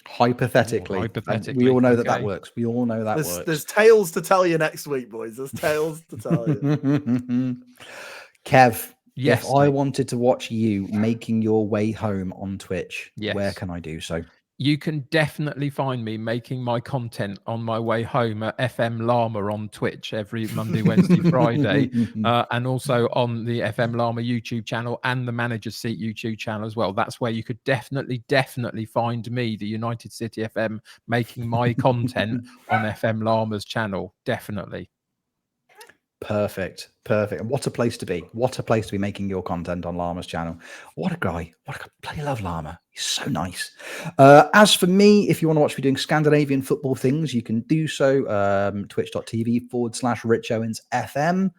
Speaker 1: Hypothetically, we all know that works. We all know that works.
Speaker 3: There's tales to tell you next week, boys. There's tales to tell you.
Speaker 1: Kev, if I wanted to watch you making your way home on Twitch, where can I do so?
Speaker 2: You can definitely find me making my content on my way home at FM Llama on Twitch every Monday, Wednesday, Friday, and also on the FM Llama YouTube channel and the Manager's Seat YouTube channel as well. That's where you could definitely find me, the United City FM, making my content on FM Llama's channel. Definitely.
Speaker 1: Perfect. And what a place to be. What a place to be making your content on Llama's channel. What a guy. I bloody love Llama. He's so nice. As for me, if you want to watch me doing Scandinavian football things, you can do so. Twitch.tv/Rich Owens FM.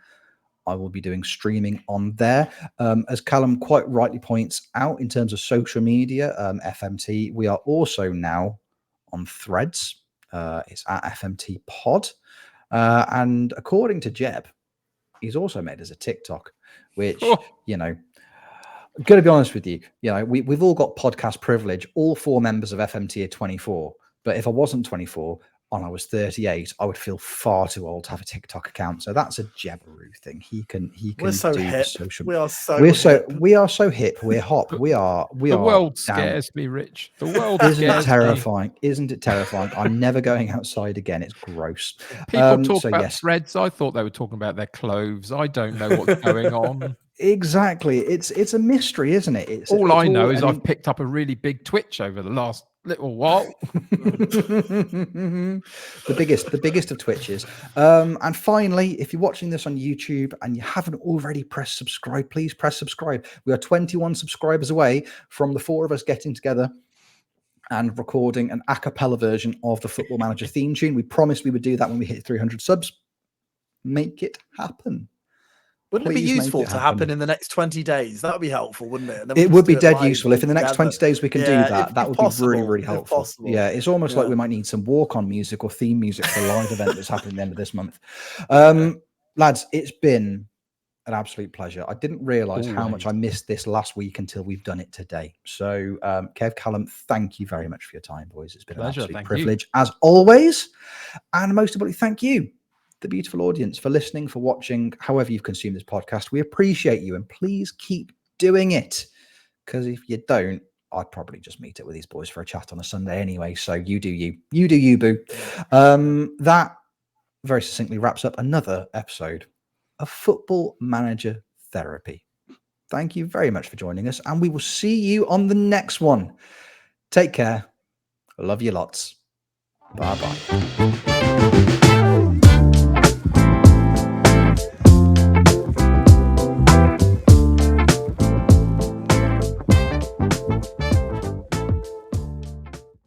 Speaker 1: I will be doing streaming on there. As Callum quite rightly points out, in terms of social media, FMT, we are also now on Threads. It's at FMTPod. And according to Jeb, he's also made us a TikTok, which, you know, I'm going to be honest with you. You know, we've all got podcast privilege. All 4 members of FMT are 24. But if I wasn't 24 and I was 38, I would feel far too old to have a TikTok account. So that's a Jebaroo thing. He can
Speaker 3: We're so
Speaker 1: do
Speaker 3: hip.
Speaker 1: social.
Speaker 3: We are so
Speaker 1: hip. We are so hip. We're hop. We are.
Speaker 2: The world scares me, Rich. The world
Speaker 1: Isn't it
Speaker 2: scares
Speaker 1: terrifying? Isn't it terrifying? I'm never going outside again. It's gross.
Speaker 2: People talk about Threads. I thought they were talking about their clothes. I don't know what's going on.
Speaker 1: Exactly. It's a mystery, isn't it?
Speaker 2: All I know is I've picked up a really big twitch over the last little while.
Speaker 1: the biggest of twitches. And finally, if you're watching this on YouTube and you haven't already pressed subscribe, please press subscribe. We are 21 subscribers away from the 4 of us getting together and recording an a cappella version of the Football Manager theme tune. We promised we would do that when we hit 300 subs. Make it happen.
Speaker 3: Wouldn't it be useful to happen in the next 20 days? That would be helpful, wouldn't it?
Speaker 1: It would be dead useful. If in the next 20 days we can do that, that would be really, really helpful. Yeah, it's almost like we might need some walk-on music or theme music for a live event that's happening at the end of this month. Lads, it's been an absolute pleasure. I didn't realise how much I missed this last week until we've done it today. So, Kev, Callum, thank you very much for your time, boys. It's been an absolute privilege, as always. And most importantly, thank you, the beautiful audience, for listening, for watching, however you've consumed this podcast. We appreciate you, and please keep doing it, because if you don't, I'd probably just meet up with these boys for a chat on a Sunday anyway. So you do you do you, boo. That very succinctly wraps up another episode of Football Manager Therapy. Thank you very much for joining us, and we will see you on the next one. Take care. Love you lots. Bye bye.